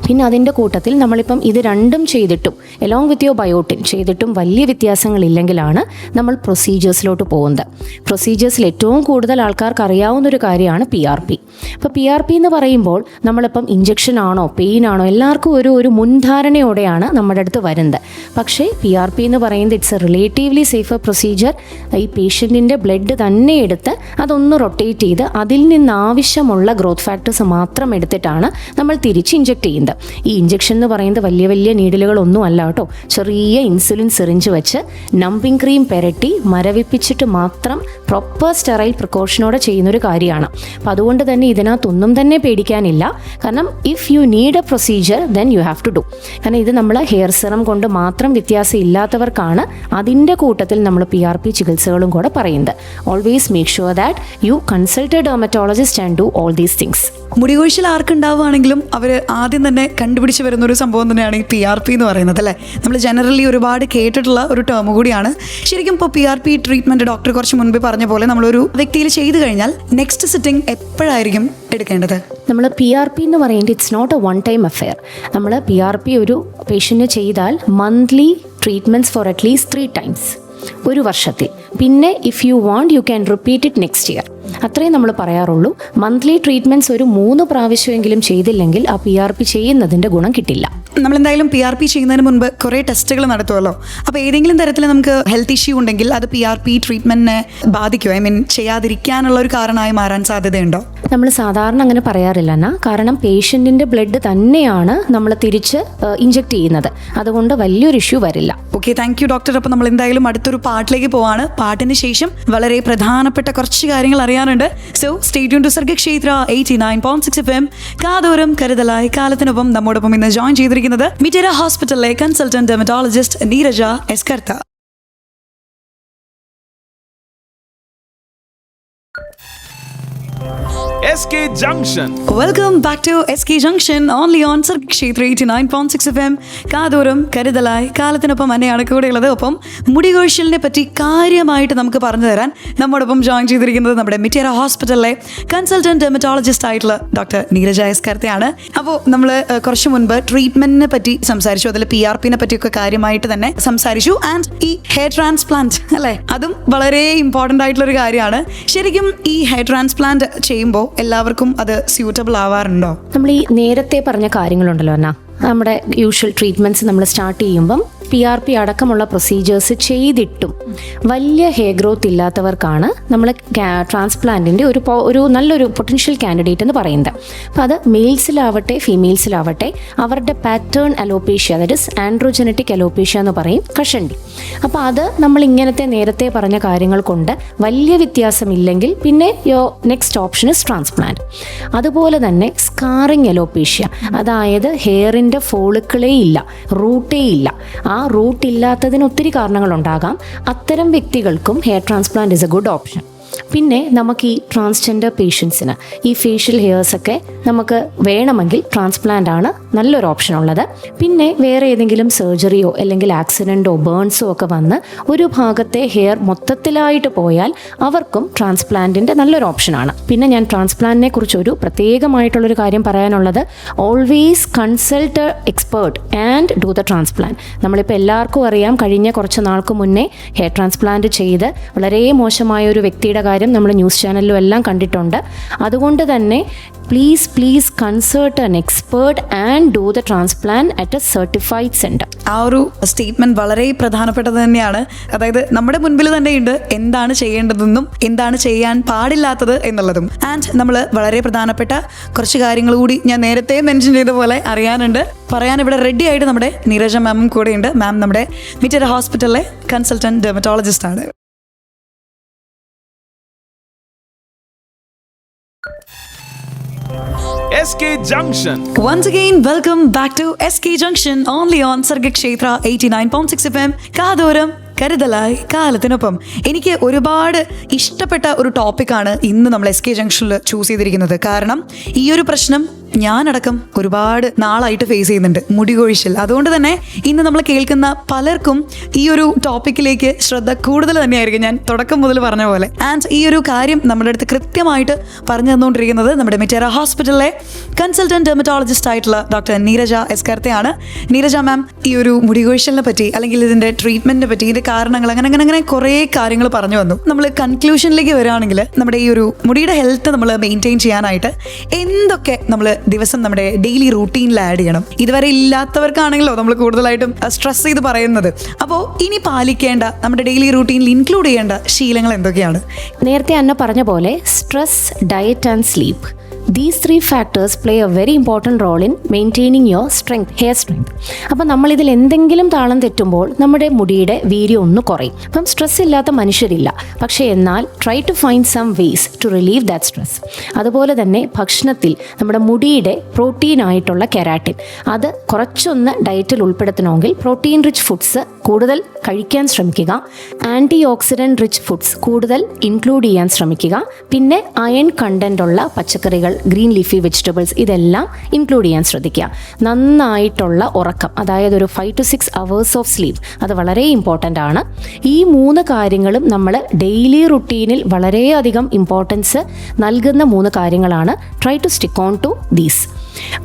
പിന്നെ അതിൻ്റെ കൂട്ടത്തിൽ നമ്മളിപ്പം ഇത് രണ്ടും ചെയ്തിട്ടും എലോങ് വിത്ത് യുവർ ബയോട്ടിൻ ചെയ്തിട്ടും വലിയ വ്യത്യാസങ്ങളില്ലെങ്കിലാണ് നമ്മൾ പ്രൊസീജിയേഴ്സിലോട്ട് പോകുന്നത്. പ്രൊസീജിയേഴ്സിൽ ഏറ്റവും കൂടുതൽ ആൾക്കാർക്ക് അറിയാവുന്നൊരു കാര്യമാണ് PRP. അപ്പോൾ PRP എന്ന് പറയുമ്പോൾ നമ്മളിപ്പം ഇഞ്ചക്ഷൻ ആണോ പെയിൻ ആണോ എല്ലാവർക്കും ഒരു മുൻധാരണയോടെയാണ് നമ്മുടെ അടുത്ത് വരുന്നത്. പക്ഷേ PRP എന്ന് പറയുന്നത് it's A relatively safer procedure. ഈ പേഷ്യൻറ്റിൻ്റെ ബ്ലഡ് തന്നെ എടുത്ത് അതൊന്ന് റൊട്ടേറ്റ് ചെയ്ത് അതിൽ നിന്ന് ആവശ്യമുള്ള ഗ്രോത്ത് ഫാക്ടേഴ്സ് മാത്രം എടുത്തിട്ടാണ് നമ്മൾ തിരിച്ച് ഇഞ്ചക്ട് ചെയ്യുന്നത്. ഈ ഇഞ്ചക്ഷൻ എന്ന് പറയുന്നത് വലിയ നീഡിലുകളൊന്നും അല്ല കേട്ടോ. ചെറിയ ഇൻസുലിൻ സിറിഞ്ച് വെച്ച് നമ്പിങ് ക്രീം പെരട്ടി മരവിപ്പിച്ചിട്ട് മാത്രം പ്രോപ്പർ സ്റ്റെറൈൽ പ്രിക്കോഷനോടെ ചെയ്യുന്നൊരു കാര്യമാണ്. അപ്പം അതുകൊണ്ട് തന്നെ ഇതിനകത്തൊന്നും തന്നെ പേടിക്കാനില്ല. കാരണം if you need a procedure then you have to do. കാരണം ഇത് നമ്മൾ ഹെയർ സെറം കൊണ്ട് മാത്രം വ്യത്യാസം ഇല്ലാത്തവർക്കാണ് അതിൻ്റെ കൂട്ടത്തിൽ നമ്മൾ PRP ചികിത്സകളും കൂടെ പറയുന്നത്. Always make sure that you consult a dermatologist and do all these things. മുടികൊഴിച്ചിൽ ആർക്കുണ്ടാവുകയാണെങ്കിലും അവർ ആദ്യം തന്നെ കണ്ടുപിടിച്ച് വരുന്നൊരു സംഭവം തന്നെയാണ് ഈ PRP എന്ന് പറയുന്നത് അല്ലേ. നമ്മൾ ജനറലി ഒരുപാട് കേട്ടിട്ടുള്ള ഒരു ടേം കൂടിയാണ്. ശരിക്കും ഇപ്പോൾ PRP ട്രീറ്റ്മെൻറ്റ് ഡോക്ടർ കുറച്ച് മുൻപ് പറഞ്ഞ പോലെ നമ്മളൊരു വ്യക്തിയിൽ ചെയ്തു കഴിഞ്ഞാൽ നെക്സ്റ്റ് സിറ്റിംഗ് എപ്പോഴായിരിക്കും എടുക്കേണ്ടത്? നമ്മൾ PRP എന്ന് പറയുന്നത് it's not a one time affair. നമ്മൾ PRP ഒരു പേഷ്യൻറ്റ് ചെയ്താൽ monthly treatments for at least 3 times ഒരു വർഷത്തിൽ. പിന്നെ if you want you can repeat it next year. അത്രയും നമ്മൾ പറയാറുള്ളൂ. മന്ത്ലി ട്രീറ്റ്മെൻറ്റ്സ് ഒരു 3 പ്രാവശ്യമെങ്കിലും ചെയ്തില്ലെങ്കിൽ ആ PRP ചെയ്യുന്നതിൻ്റെ ഗുണം കിട്ടില്ല. നമ്മളെന്തായാലും PRP ചെയ്യുന്നതിന് മുൻപ് കുറേ ടെസ്റ്റുകൾ നടത്തുമല്ലോ. അപ്പോൾ ഏതെങ്കിലും തരത്തിൽ നമുക്ക് ഹെൽത്ത് ഇഷ്യൂ ഉണ്ടെങ്കിൽ അത് PRP ട്രീറ്റ്മെൻറ്റിനെ ബാധിക്കുമോ? ചെയ്യാതിരിക്കാനുള്ള ഒരു കാരണമായി മാറാൻ സാധ്യതയുണ്ടോ? നമ്മൾ സാധാരണ അങ്ങനെ പറയാറില്ല എന്നാ. കാരണം പേഷ്യൻറ്റിൻ്റെ ബ്ലഡ് തന്നെയാണ് നമ്മൾ തിരിച്ച് ഇഞ്ചക്ട് ചെയ്യുന്നത്. അതുകൊണ്ട് വലിയൊരു ഇഷ്യൂ വരില്ല. Okay, thank you doctor. അപ്പോൾ നമ്മൾ എന്തായാലും അടുത്തൊരു പാട്ടിലേക്ക് പോവാണ്. പാട്ടിന് ശേഷം വളരെ പ്രധാനപ്പെട്ട കുറച്ച് കാര്യങ്ങൾ അറിയാനുണ്ട്. So stay tuned to Sargakshetra 89.6 FM. കാതോരം കരുതലായി കാലത്തിനൊപ്പം നമ്മോടൊപ്പം ഇന്ന് ജോയിൻ ചെയ്തിരിക്കുന്നത് മിറ്റേര ഹോസ്പിറ്റലിലെ consultant dermatologist Neeraja S Kartha. SK Junction. Welcome back to SK Junction only on Sargakshetra 89.6 FM. കാതോരം കരുതലായി കാലത്തിനൊപ്പം തന്നെയാണ് കൂടെയുള്ളത്. ഒപ്പം മുടികൊഴിച്ചിലിനെ പറ്റി കാര്യമായിട്ട് നമുക്ക് പറഞ്ഞു തരാൻ നമ്മോടൊപ്പം ജോയിൻ ചെയ്തിരിക്കുന്നത് നമ്മുടെ മിറ്റേര ഹോസ്പിറ്റലിലെ കൺസൾട്ടന്റ് ഡെർമറ്റോളജിസ്റ്റ് ആയിട്ടുള്ള ഡോക്ടർ നീരജ എസ് കർത്തയാണ്. അപ്പോൾ നമ്മൾ കുറച്ച് മുൻപ് ട്രീറ്റ്മെന്റിനെ പറ്റി സംസാരിച്ചു, അതിൽ PRPനെ പറ്റിയൊക്കെ കാര്യമായിട്ട് തന്നെ സംസാരിച്ചു. ആൻഡ് ഈ ഹെയർ ട്രാൻസ്പ്ലാന്റ് അല്ലേ, അതും വളരെ ഇമ്പോർട്ടൻ്റ് ആയിട്ടുള്ള ഒരു കാര്യമാണ്. ശരിക്കും ഈ ഹെയർ ട്രാൻസ്പ്ലാന്റ് ചെയ്യുമ്പോൾ എല്ലാവർക്കും അത് സ്യൂട്ടബിൾ ആവാറുണ്ടോ? നമ്മൾ ഈ നേരത്തെ പറഞ്ഞ കാര്യങ്ങളുണ്ടല്ലോ എന്നാ, നമ്മുടെ യൂഷ്വൽ ട്രീറ്റ്മെൻറ്റ്സ് നമ്മൾ സ്റ്റാർട്ട് ചെയ്യുമ്പം PRP അടക്കമുള്ള പ്രൊസീജിയേഴ്സ് ചെയ്തിട്ടും വലിയ ഹെയർ ഗ്രോത്ത് ഇല്ലാത്തവർക്കാണ് നമ്മൾ ട്രാൻസ്പ്ലാന്റിൻ്റെ ഒരു നല്ലൊരു പൊട്ടൻഷ്യൽ കാൻഡിഡേറ്റ് എന്ന് പറയുന്നത്. അപ്പോൾ അത് മെയിൽസിലാവട്ടെ ഫീമെയിൽസിലാവട്ടെ അവരുടെ pattern alopecia, that is ആൻഡ്രോജനറ്റിക് alopecia എന്ന് പറയും, കഷണ്ടി. അപ്പോൾ അത് നമ്മൾ ഇങ്ങനത്തെ നേരത്തെ പറഞ്ഞ കാര്യങ്ങൾ കൊണ്ട് വലിയ വ്യത്യാസമില്ലെങ്കിൽ പിന്നെ നെക്സ്റ്റ് ഓപ്ഷൻ ഇസ് ട്രാൻസ്പ്ലാന്റ്. അതുപോലെ തന്നെ സ്കാറിങ് അലോപേഷ്യ, അതായത് ഹെയറിൻ്റെ ഫോളിക്കിളേ ഇല്ല, റൂട്ടേ ഇല്ല. ആ റൂട്ട് ഇല്ലാത്തതിന് ഒത്തിരി കാരണങ്ങളുണ്ടാകാം. അത്തരം വ്യക്തികൾക്കും hair transplant is A good option. പിന്നെ നമുക്ക് ഈ ട്രാൻസ്ജെൻഡർ പേഷ്യൻസിന് ഈ ഫേഷ്യൽ ഹെയർസൊക്കെ നമുക്ക് വേണമെങ്കിൽ ട്രാൻസ്പ്ലാന്റ് ആണ് നല്ലൊരു ഓപ്ഷൻ ഉള്ളത്. പിന്നെ വേറെ ഏതെങ്കിലും സർജറിയോ അല്ലെങ്കിൽ ആക്സിഡൻറ്റോ ബേൺസോ ഒക്കെ വന്ന് ഒരു ഭാഗത്തെ ഹെയർ മൊത്തത്തിലായിട്ട് പോയാൽ അവർക്കും ട്രാൻസ്പ്ലാന്റിൻ്റെ നല്ലൊരു ഓപ്ഷനാണ്. പിന്നെ ഞാൻ ട്രാൻസ്പ്ലാന്റിനെ കുറിച്ച് ഒരു പ്രത്യേകമായിട്ടുള്ളൊരു കാര്യം പറയാനുള്ളത്, always consult expert and do the transplant. നമ്മളിപ്പോൾ എല്ലാവർക്കും അറിയാം, കഴിഞ്ഞ കുറച്ച് നാൾക്ക് മുന്നേ ഹെയർ ട്രാൻസ്പ്ലാന്റ് ചെയ്ത് വളരെ മോശമായ ഒരു വ്യക്തിയുടെ കാര്യം നമ്മൾ ന്യൂസ് ചാനലിലും എല്ലാം കണ്ടിട്ടുണ്ട്. അതുകൊണ്ട് തന്നെ please consult an expert and do the transplant at a certified center. ആ ഒരു സ്റ്റേറ്റ്മെന്റ് വളരെ പ്രധാനപ്പെട്ടത് തന്നെയാണ്. അതായത് നമ്മുടെ മുൻപിൽ തന്നെയുണ്ട് എന്താണ് ചെയ്യേണ്ടതെന്നും എന്താണ് ചെയ്യാൻ പാടില്ലാത്തത് എന്നുള്ളതും. ആൻഡ് നമ്മൾ വളരെ പ്രധാനപ്പെട്ട കുറച്ച് കാര്യങ്ങൾ കൂടി ഞാൻ നേരത്തെ മെൻഷൻ ചെയ്ത പോലെ അറിയാനുണ്ട്. പറയാൻ ഇവിടെ റെഡി ആയിട്ട് നമ്മുടെ നീരജ മാമും കൂടെയുണ്ട്. മാം നമ്മുടെ മിറ്റർ ഹോസ്പിറ്റലിലെ കൺസൾട്ടന്റ് ഡെർമറ്റോളജിസ്റ്റ് ആണ്. SK Junction. Once again, welcome back to SK Junction, only on Sargakshetra 89.6 FM. കാതോരം കരുതലായി കാലത്തിനൊപ്പം. എനിക്ക് ഒരുപാട് ഇഷ്ടപ്പെട്ട ഒരു ടോപ്പിക്കാണ് ഇന്ന് നമ്മൾ SK ജംഗ്ഷനിൽ ചൂസ് ചെയ്തിരിക്കുന്നത്. കാരണം ഈ ഒരു പ്രശ്നം ഞാനടക്കം ഒരുപാട് നാളായിട്ട് ഫേസ് ചെയ്യുന്നുണ്ട്, മുടികൊഴിച്ചിൽ. അതുകൊണ്ട് തന്നെ ഇന്ന് നമ്മൾ കേൾക്കുന്ന പലർക്കും ഈ ഒരു ടോപ്പിക്കിലേക്ക് ശ്രദ്ധ കൂടുതൽ തന്നെയായിരിക്കും, ഞാൻ തുടക്കം മുതൽ പറഞ്ഞ പോലെ. ആൻഡ് ഈ ഒരു കാര്യം നമ്മുടെ അടുത്ത് കൃത്യമായിട്ട് പറഞ്ഞു തന്നുകൊണ്ടിരിക്കുന്നത് നമ്മുടെ മിറ്റേറ ഹോസ്പിറ്റലിലെ കൺസൾട്ടന്റ് ഡെർമറ്റോളജിസ്റ്റ് ആയിട്ടുള്ള ഡോക്ടർ നീരജ എസ്കർത്തയാണ്. നീരജ മാം ഈ ഒരു മുടികൊഴിച്ചിലിനെ പറ്റി അല്ലെങ്കിൽ ഇതിന്റെ ട്രീറ്റ്മെന്റിനെ പറ്റി, ഇതിന്റെ കാരണങ്ങൾ, അങ്ങനെ കുറേ കാര്യങ്ങൾ പറഞ്ഞു വന്നു. നമ്മൾ കൺക്ലൂഷനിലേക്ക് വരികയാണെങ്കിൽ നമ്മുടെ ഈ ഒരു മുടിയുടെ ഹെൽത്ത് നമ്മൾ മെയിൻറ്റെയിൻ ചെയ്യാനായിട്ട് എന്തൊക്കെ നമ്മൾ ദിവസം നമ്മുടെ ഡെയിലി റൂട്ടീനിൽ ആഡ് ചെയ്യണം, ഇതുവരെ ഇല്ലാത്തവർക്കാണെങ്കിലോ നമ്മൾ കൂടുതലായിട്ടും സ്ട്രെസ് ചെയ്ത് പറയുന്നത്. അപ്പോൾ ഇനി പാലിക്കേണ്ട നമ്മുടെ ഡെയിലി റൂട്ടീനിൽ ഇൻക്ലൂഡ് ചെയ്യേണ്ട ശീലങ്ങൾ എന്തൊക്കെയാണ്? നേരത്തെ അന്ന പറഞ്ഞ പോലെ stress, diet and sleep, these 3 factors play a very important role in maintaining your strength, hair strength. അപ്പം നമ്മളിതിൽ എന്തെങ്കിലും താളം തെറ്റുമ്പോൾ നമ്മുടെ മുടിയുടെ വീര്യം ഒന്ന് കുറയും. അപ്പം സ്ട്രെസ് ഇല്ലാത്ത മനുഷ്യരില്ല. പക്ഷേ എന്നാൽ try to find some ways to relieve that stress. അതുപോലെ തന്നെ ഭക്ഷണത്തിൽ നമ്മുടെ മുടിയുടെ പ്രോട്ടീൻ ആയിട്ടുള്ള കെരാറ്റിൻ അത് കുറച്ചൊന്ന് ഡയറ്റിൽ ഉൾപ്പെടുത്തണമെങ്കിൽ പ്രോട്ടീൻ റിച്ച് ഫുഡ്സ് കൂടുതൽ കഴിക്കാൻ ശ്രമിക്കുക. ആൻറ്റി ഓക്സിഡൻറ്റ് റിച്ച് ഫുഡ്സ് കൂടുതൽ ഇൻക്ലൂഡ് ചെയ്യാൻ ശ്രമിക്കുക. പിന്നെ അയൺ കണ്ടൻ്റ് ഉള്ള പച്ചക്കറികൾ, ഗ്രീൻ ലീഫി വെജിറ്റബിൾസ് ഇതെല്ലാം ഇൻക്ലൂഡ് ചെയ്യാൻ ശ്രദ്ധിക്കുക. നന്നായിട്ടുള്ള ഉറക്കം, അതായത് ഒരു 5 to 6 hours ഓഫ് സ്ലീപ്പ്, അത് വളരെ ഇമ്പോർട്ടൻ്റ് ആണ്. ഈ 3 കാര്യങ്ങളും നമ്മൾ ഡെയിലി റുട്ടീനിൽ വളരെയധികം ഇമ്പോർട്ടൻസ് നൽകുന്ന 3 കാര്യങ്ങളാണ്. Try to stick on to these.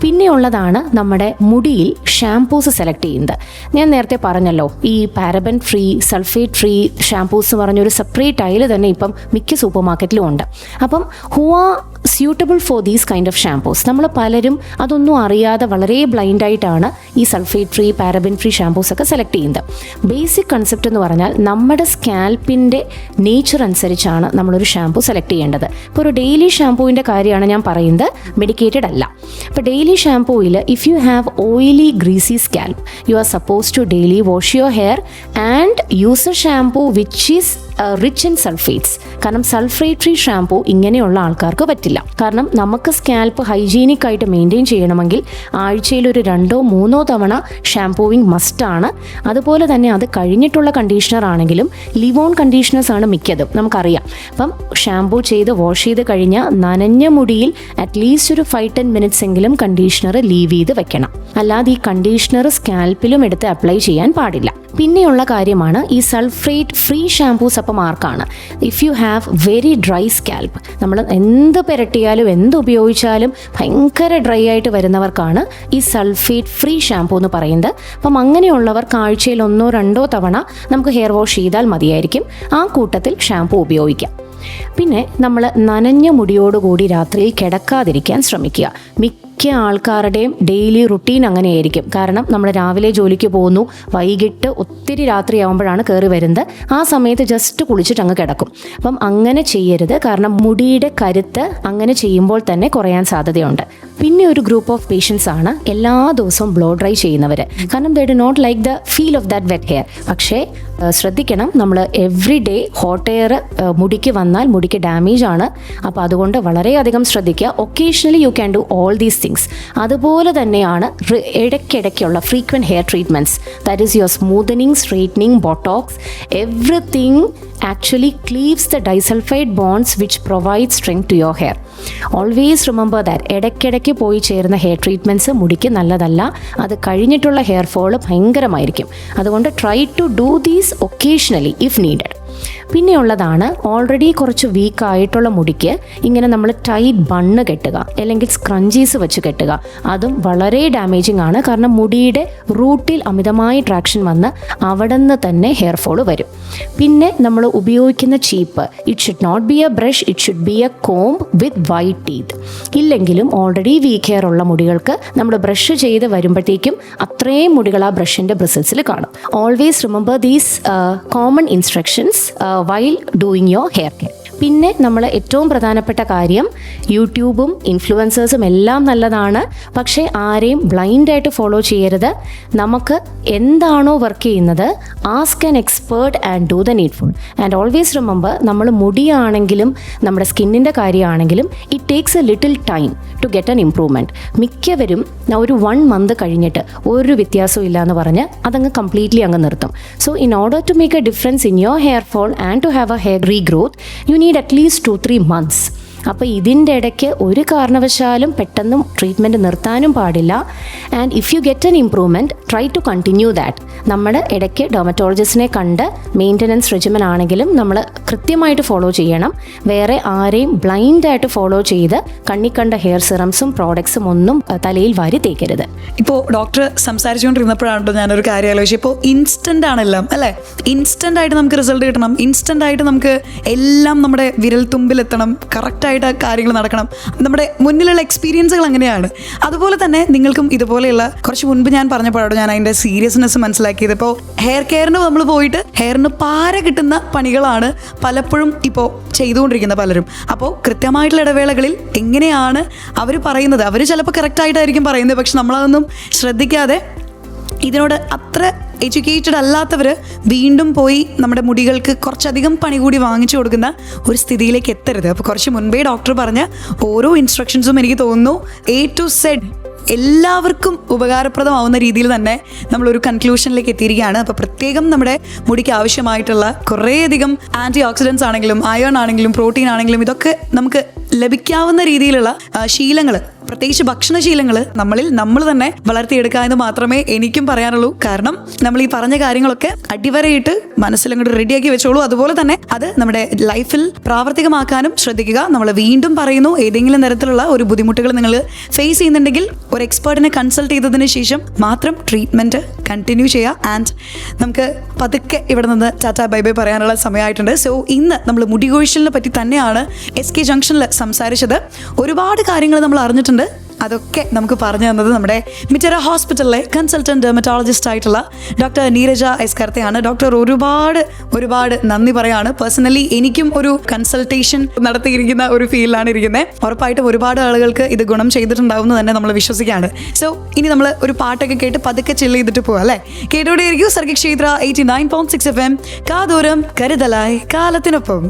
പിന്നെയുള്ളതാണ് നമ്മുടെ മുടിയിൽ ഷാംപൂസ് സെലക്ട് ചെയ്യുന്നത്. ഞാൻ നേരത്തെ പറഞ്ഞല്ലോ, ഈ paraben free, sulphate free shampoos എന്ന് പറഞ്ഞൊരു സെപ്പറേറ്റ് അയൽ തന്നെ ഇപ്പം മിക്ക സൂപ്പർ മാർക്കറ്റിലും ഉണ്ട്. അപ്പം who are suitable for these kind of shampoos? നമ്മൾ പലരും അതൊന്നും അറിയാതെ വളരെ ബ്ലൈൻഡായിട്ടാണ് ഈ sulphate free, paraben free shampoos ഒക്കെ സെലക്ട് ചെയ്യുന്നത്. ബേസിക് കൺസെപ്റ്റ് എന്ന് പറഞ്ഞാൽ നമ്മുടെ സ്കാൽപ്പിൻ്റെ നേച്ചർ അനുസരിച്ചാണ് നമ്മളൊരു ഷാംപൂ സെലക്ട് ചെയ്യേണ്ടത്. ഇപ്പോൾ ഒരു ഡെയിലി ഷാംപൂവിൻ്റെ കാര്യമാണ് ഞാൻ പറയുന്നത്, മെഡിക്കേറ്റഡ് അല്ല. ഇപ്പോൾ ഡെയിലി ഷാംപൂയിൽ if you have oily greasy scalp, you are suppose to daily wash your hair and use a shampoo which is rich in sulphates. കാരണം സൾഫേറ്റ് ഫ്രീ ഷാംപൂ ഇങ്ങനെയുള്ള ആൾക്കാർക്ക് പറ്റില്ല. കാരണം നമുക്ക് സ്കാൽപ്പ് ഹൈജീനിക് ആയിട്ട് മെയിൻറ്റെയിൻ ചെയ്യണമെങ്കിൽ ആഴ്ചയിൽ ഒരു 2-3 തവണ ഷാംപൂവിങ് മസ്റ്റാണ്. അതുപോലെ തന്നെ അത് കഴിഞ്ഞിട്ടുള്ള കണ്ടീഷണർ ആണെങ്കിലും ലിവ് ഓൺ കണ്ടീഷണേഴ്സാണ് മിക്കതും, നമുക്കറിയാം. അപ്പം ഷാംപൂ ചെയ്ത് വാഷ് ചെയ്ത് കഴിഞ്ഞാൽ നനഞ്ഞ മുടിയിൽ അറ്റ്ലീസ്റ്റ് ഒരു 5-10 മിനിറ്റ്സ് എങ്കിലും കണ്ടീഷണർ ലീവ് ചെയ്ത് വെക്കണം. അല്ലാതെ ഈ കണ്ടീഷണർ സ്കാൽപ്പിലും എടുത്ത് അപ്ലൈ ചെയ്യാൻ പാടില്ല. പിന്നെയുള്ള കാര്യമാണ് ഈ സൾഫേറ്റ് ഫ്രീ ഷാംപൂസ്. അപ്പം ആർക്കാണ്? If you have very dry scalp, നമ്മൾ എന്ത് പുരട്ടിയാലും എന്ത് ഉപയോഗിച്ചാലും ഭയങ്കര ഡ്രൈ ആയിട്ട് വരുന്നവർക്കാണ് ഈ സൾഫേറ്റ് ഫ്രീ ഷാംപൂ എന്ന് പറയുന്നത്. അപ്പം അങ്ങനെയുള്ളവർക്ക് ആഴ്ചയിൽ 1-2 തവണ നമുക്ക് ഹെയർ വാഷ് ചെയ്താൽ മതിയായിരിക്കും. ആ കൂട്ടത്തിൽ ഷാംപൂ ഉപയോഗിക്കാം. പിന്നെ നമ്മൾ നനഞ്ഞ മുടിയോടുകൂടി രാത്രിയിൽ കിടക്കാതിരിക്കാൻ ശ്രമിക്കുക. മിക്ക ആൾക്കാരുടെയും ഡെയിലി റുട്ടീൻ അങ്ങനെയായിരിക്കും. കാരണം നമ്മൾ രാവിലെ ജോലിക്ക് പോകുന്നു, വൈകിട്ട് ഒത്തിരി രാത്രിയാകുമ്പോഴാണ് കയറി വരുന്നത്. ആ സമയത്ത് ജസ്റ്റ് കുളിച്ചിട്ട് അങ്ങ് കിടക്കും. അപ്പം അങ്ങനെ ചെയ്യരുത്. കാരണം മുടിയുടെ കരുത്ത് അങ്ങനെ ചെയ്യുമ്പോൾ തന്നെ കുറയാൻ സാധ്യതയുണ്ട്. പിന്നെ ഒരു ഗ്രൂപ്പ് ഓഫ് പേഷ്യൻസ് ആണ് എല്ലാ ദിവസവും ബ്ലോ ഡ്രൈ ചെയ്യുന്നവർ. കാരണം they do not like the feel of that wet hair. പക്ഷേ ശ്രദ്ധിക്കണം, നമ്മൾ എവറി ഡേ ഹോട്ട് എയർ മുടിക്ക് വന്നാൽ മുടിക്ക് ഡാമേജ് ആണ്. അപ്പോൾ അതുകൊണ്ട് വളരെയധികം ശ്രദ്ധിക്കുക. Occasionally you can do all these things. അതുപോലെ തന്നെയാണ് ഇടയ്ക്കിടയ്ക്കുള്ള frequent hair treatments. That is your smoothening, straightening, botox, everything actually cleaves the disulfide bonds which provide strength to your hair. Always remember that ഇടയ്ക്കിടയ്ക്ക് പോയി ചേരുന്ന hair treatments മുടിക്ക് നല്ലതല്ല. അത് കഴിഞ്ഞിട്ടുള്ള ഹെയർ ഫോൾ ഭയങ്കരമായിരിക്കും. അതുകൊണ്ട് try to do these occasionally if needed. പിന്നെയുള്ളതാണ് ഓൾറെഡി കുറച്ച് വീക്കായിട്ടുള്ള മുടിക്ക് ഇങ്ങനെ നമ്മൾ ടൈറ്റ് ബണ്ണ് കെട്ടുക, അല്ലെങ്കിൽ സ്ക്രഞ്ചീസ് വെച്ച് കെട്ടുക. അതും വളരെ ഡാമേജിങ് ആണ്. കാരണം മുടിയുടെ റൂട്ടിൽ അമിതമായി ട്രാക്ഷൻ വന്ന് അവിടെ നിന്ന് തന്നെ ഹെയർ ഫോൾ വരും. പിന്നെ നമ്മൾ ഉപയോഗിക്കുന്ന ചീപ്പ്, it should not be a brush, it should be a comb with wide teeth. ഇല്ലെങ്കിലും ഓൾറെഡി വീക്ക് ഹെയർ ഉള്ള മുടികൾക്ക് നമ്മൾ ബ്രഷ് ചെയ്ത് വരുമ്പോഴത്തേക്കും അത്രയും മുടികൾ ആ ബ്രഷിൻ്റെ ബ്രിസിൽസിൽ കാണും. Always remember these common instructions while doing your hair care. പിന്നെ നമ്മൾ ഏറ്റവും പ്രധാനപ്പെട്ട കാര്യം, യൂട്യൂബും ഇൻഫ്ലുവൻസേഴ്സും എല്ലാം നല്ലതാണ്, പക്ഷേ ആരെയും ബ്ലൈൻഡായിട്ട് ഫോളോ ചെയ്യരുത്. നമുക്ക് എന്താണോ വർക്ക് ചെയ്യുന്നത്, ask an expert and do the needful. And always remember, നമ്മൾ മുടിയാണെങ്കിലും നമ്മുടെ സ്കിന്നിൻ്റെ കാര്യമാണെങ്കിലും it takes a little time to get an improvement. മിക്കവരും ഒരു 1 month കഴിഞ്ഞിട്ട് ഒരു വ്യത്യാസവും ഇല്ല എന്ന് പറഞ്ഞ് അതങ്ങ് കംപ്ലീറ്റ്ലി അങ്ങ് നിർത്തും. So in order to make a difference in your hair fall and to have a hair regrowth, you need at least 2-3 months. അപ്പോൾ ഇതിൻ്റെ ഇടയ്ക്ക് ഒരു കാരണവശാലും പെട്ടെന്ന് ട്രീറ്റ്മെൻറ്റ് നിർത്താനും പാടില്ല. And if you get an improvement, try to continue that. നമ്മുടെ ഇടയ്ക്ക് ഡെർമറ്റോളജിസ്റ്റിനെ കണ്ട് മെയിൻ്റനൻസ് റെജിമൻ ആണെങ്കിലും നമ്മൾ കൃത്യമായിട്ട് ഫോളോ ചെയ്യണം. വേറെ ആരെയും ബ്ലൈൻഡായിട്ട് ഫോളോ ചെയ്ത് കണ്ണിക്കണ്ട ഹെയർ സിറംസും പ്രോഡക്ട്സും ഒന്നും തലയിൽ വാരി തേക്കരുത്. ഇപ്പോൾ ഡോക്ടർ സംസാരിച്ചുകൊണ്ടിരുന്നപ്പോഴാണല്ലോ ഞാനൊരു കാര്യം ആലോചിച്ചു. ഇപ്പോൾ ഇൻസ്റ്റൻ്റ് ആണെല്ലാം അല്ലേ, ഇൻസ്റ്റൻ്റ് ആയിട്ട് നമുക്ക് റിസൾട്ട് കിട്ടണം, ഇൻസ്റ്റൻ്റ് ആയിട്ട് നമുക്ക് എല്ലാം നമ്മുടെ വിരൽ തുമ്പിലെത്തണം, കറക്റ്റായിട്ട് കാര്യങ്ങൾ നടക്കണം. നമ്മുടെ മുന്നിലുള്ള എക്സ്പീരിയൻസുകൾ അങ്ങനെയാണ്. അതുപോലെ തന്നെ നിങ്ങൾക്കും ഇതുപോലെയുള്ള, കുറച്ച് മുൻപ് ഞാൻ പറഞ്ഞപ്പോഴാണ് ഞാൻ അതിൻ്റെ സീരിയസ്നെസ് മനസ്സിലാക്കിയത്. ഇപ്പോൾ ഹെയർ കെയറിന് നമ്മൾ പോയിട്ട് ഹെയറിന് പാര കിട്ടുന്ന പണികളാണ് പലപ്പോഴും ഇപ്പോൾ ചെയ്തുകൊണ്ടിരിക്കുന്ന പലരും. അപ്പോൾ കൃത്യമായിട്ടുള്ള ഇടവേളകളിൽ എങ്ങനെയാണ് അവർ പറയുന്നത്, അവർ ചിലപ്പോൾ കറക്റ്റായിട്ടായിരിക്കും പറയുന്നത്, പക്ഷെ നമ്മളതൊന്നും ശ്രദ്ധിക്കാതെ ഇതിനോട് അത്ര എഡ്യൂക്കേറ്റഡ് അല്ലാത്തവർ വീണ്ടും പോയി നമ്മുടെ മുടികൾക്ക് കുറച്ചധികം പണി കൂടി വാങ്ങിച്ചു കൊടുക്കുന്ന ഒരു സ്ഥിതിയിലേക്ക് എത്തരുത്. അപ്പോൾ കുറച്ച് മുൻപേ ഡോക്ടർ പറഞ്ഞ ഓരോ ഇൻസ്ട്രക്ഷൻസും എനിക്ക് തോന്നുന്നു A to Z എല്ലാവർക്കും ഉപകാരപ്രദമാവുന്ന രീതിയിൽ തന്നെ നമ്മളൊരു കൺക്ലൂഷനിലേക്ക് എത്തിയിരിക്കുകയാണ്. അപ്പോൾ പ്രത്യേകം നമ്മുടെ മുടിക്ക് ആവശ്യമായിട്ടുള്ള കുറേയധികം ആൻറ്റി ഓക്സിഡൻസ് ആണെങ്കിലും അയൺ ആണെങ്കിലും പ്രോട്ടീൻ ആണെങ്കിലും ഇതൊക്കെ നമുക്ക് ലഭിക്കാവുന്ന രീതിയിലുള്ള ശീലങ്ങൾ, പ്രത്യേകിച്ച് ഭക്ഷണശീലങ്ങൾ നമ്മൾ തന്നെ വളർത്തിയെടുക്കുക എന്ന് മാത്രമേ എനിക്കും പറയാനുള്ളൂ. കാരണം നമ്മൾ ഈ പറഞ്ഞ കാര്യങ്ങളൊക്കെ അടിവരയിട്ട് മനസ്സിലങ്ങോട്ട് റെഡിയാക്കി വെച്ചോളൂ. അതുപോലെ തന്നെ അത് നമ്മുടെ ലൈഫിൽ പ്രാവർത്തികമാക്കാനും ശ്രദ്ധിക്കുക. നമ്മൾ വീണ്ടും പറയുന്നു, ഏതെങ്കിലും തരത്തിലുള്ള ഒരു ബുദ്ധിമുട്ടുകൾ നിങ്ങൾ ഫേസ് ചെയ്യുന്നുണ്ടെങ്കിൽ ഒരു എക്സ്പേർട്ടിനെ കൺസൾട്ട് ചെയ്തതിന് ശേഷം മാത്രം ട്രീറ്റ്മെൻറ്റ് കണ്ടിന്യൂ ചെയ്യുക. ആൻഡ് നമുക്ക് പതുക്കെ ഇവിടെ നിന്ന് ടാറ്റാ ബൈ ബൈ പറയാനുള്ള സമയമായിട്ടുണ്ട്. സോ ഇന്ന് നമ്മൾ മുടികൊഴിച്ചിലിനെ പറ്റി തന്നെയാണ് SK ജംഗ്ഷനിൽ സംസാരിച്ചത്. ഒരുപാട് കാര്യങ്ങൾ നമ്മൾ അറിഞ്ഞിട്ടുണ്ട്. അതൊക്കെ നമുക്ക് പറഞ്ഞു തന്നത് നമ്മുടെ മിറ്ററ ഹോസ്പിറ്റലിലെ കൺസൾട്ടൻറ്റ് ഡെർമറ്റോളജിസ്റ്റ് ആയിട്ടുള്ള ഡോക്ടർ നീരജ എസ് കർത്തയാണ്. ഡോക്ടർ ഒരുപാട് നന്ദി പറയാണ്. പേഴ്സണലി എനിക്കും ഒരു കൺസൾട്ടേഷൻ നടത്തിയിരിക്കുന്ന ഒരു ഫീൽഡിലാണ് ഇരിക്കുന്നത്. ഉറപ്പായിട്ടും ഒരുപാട് ആളുകൾക്ക് ഇത് ഗുണം ചെയ്തിട്ടുണ്ടാവുമെന്ന് തന്നെ നമ്മൾ വിശ്വസിക്കുകയാണ്. സോ ഇനി നമ്മൾ ഒരു പാട്ടൊക്കെ കേട്ട് പതുക്കെ ചില്ല് ചെയ്തിട്ട് പോവാം അല്ലേ. കേട്ടോടെയായിരിക്കും സർഗിക് ക്ഷേത്ര 89.6 FM. കാതോരം കരുതലായി കാലത്തിനൊപ്പം.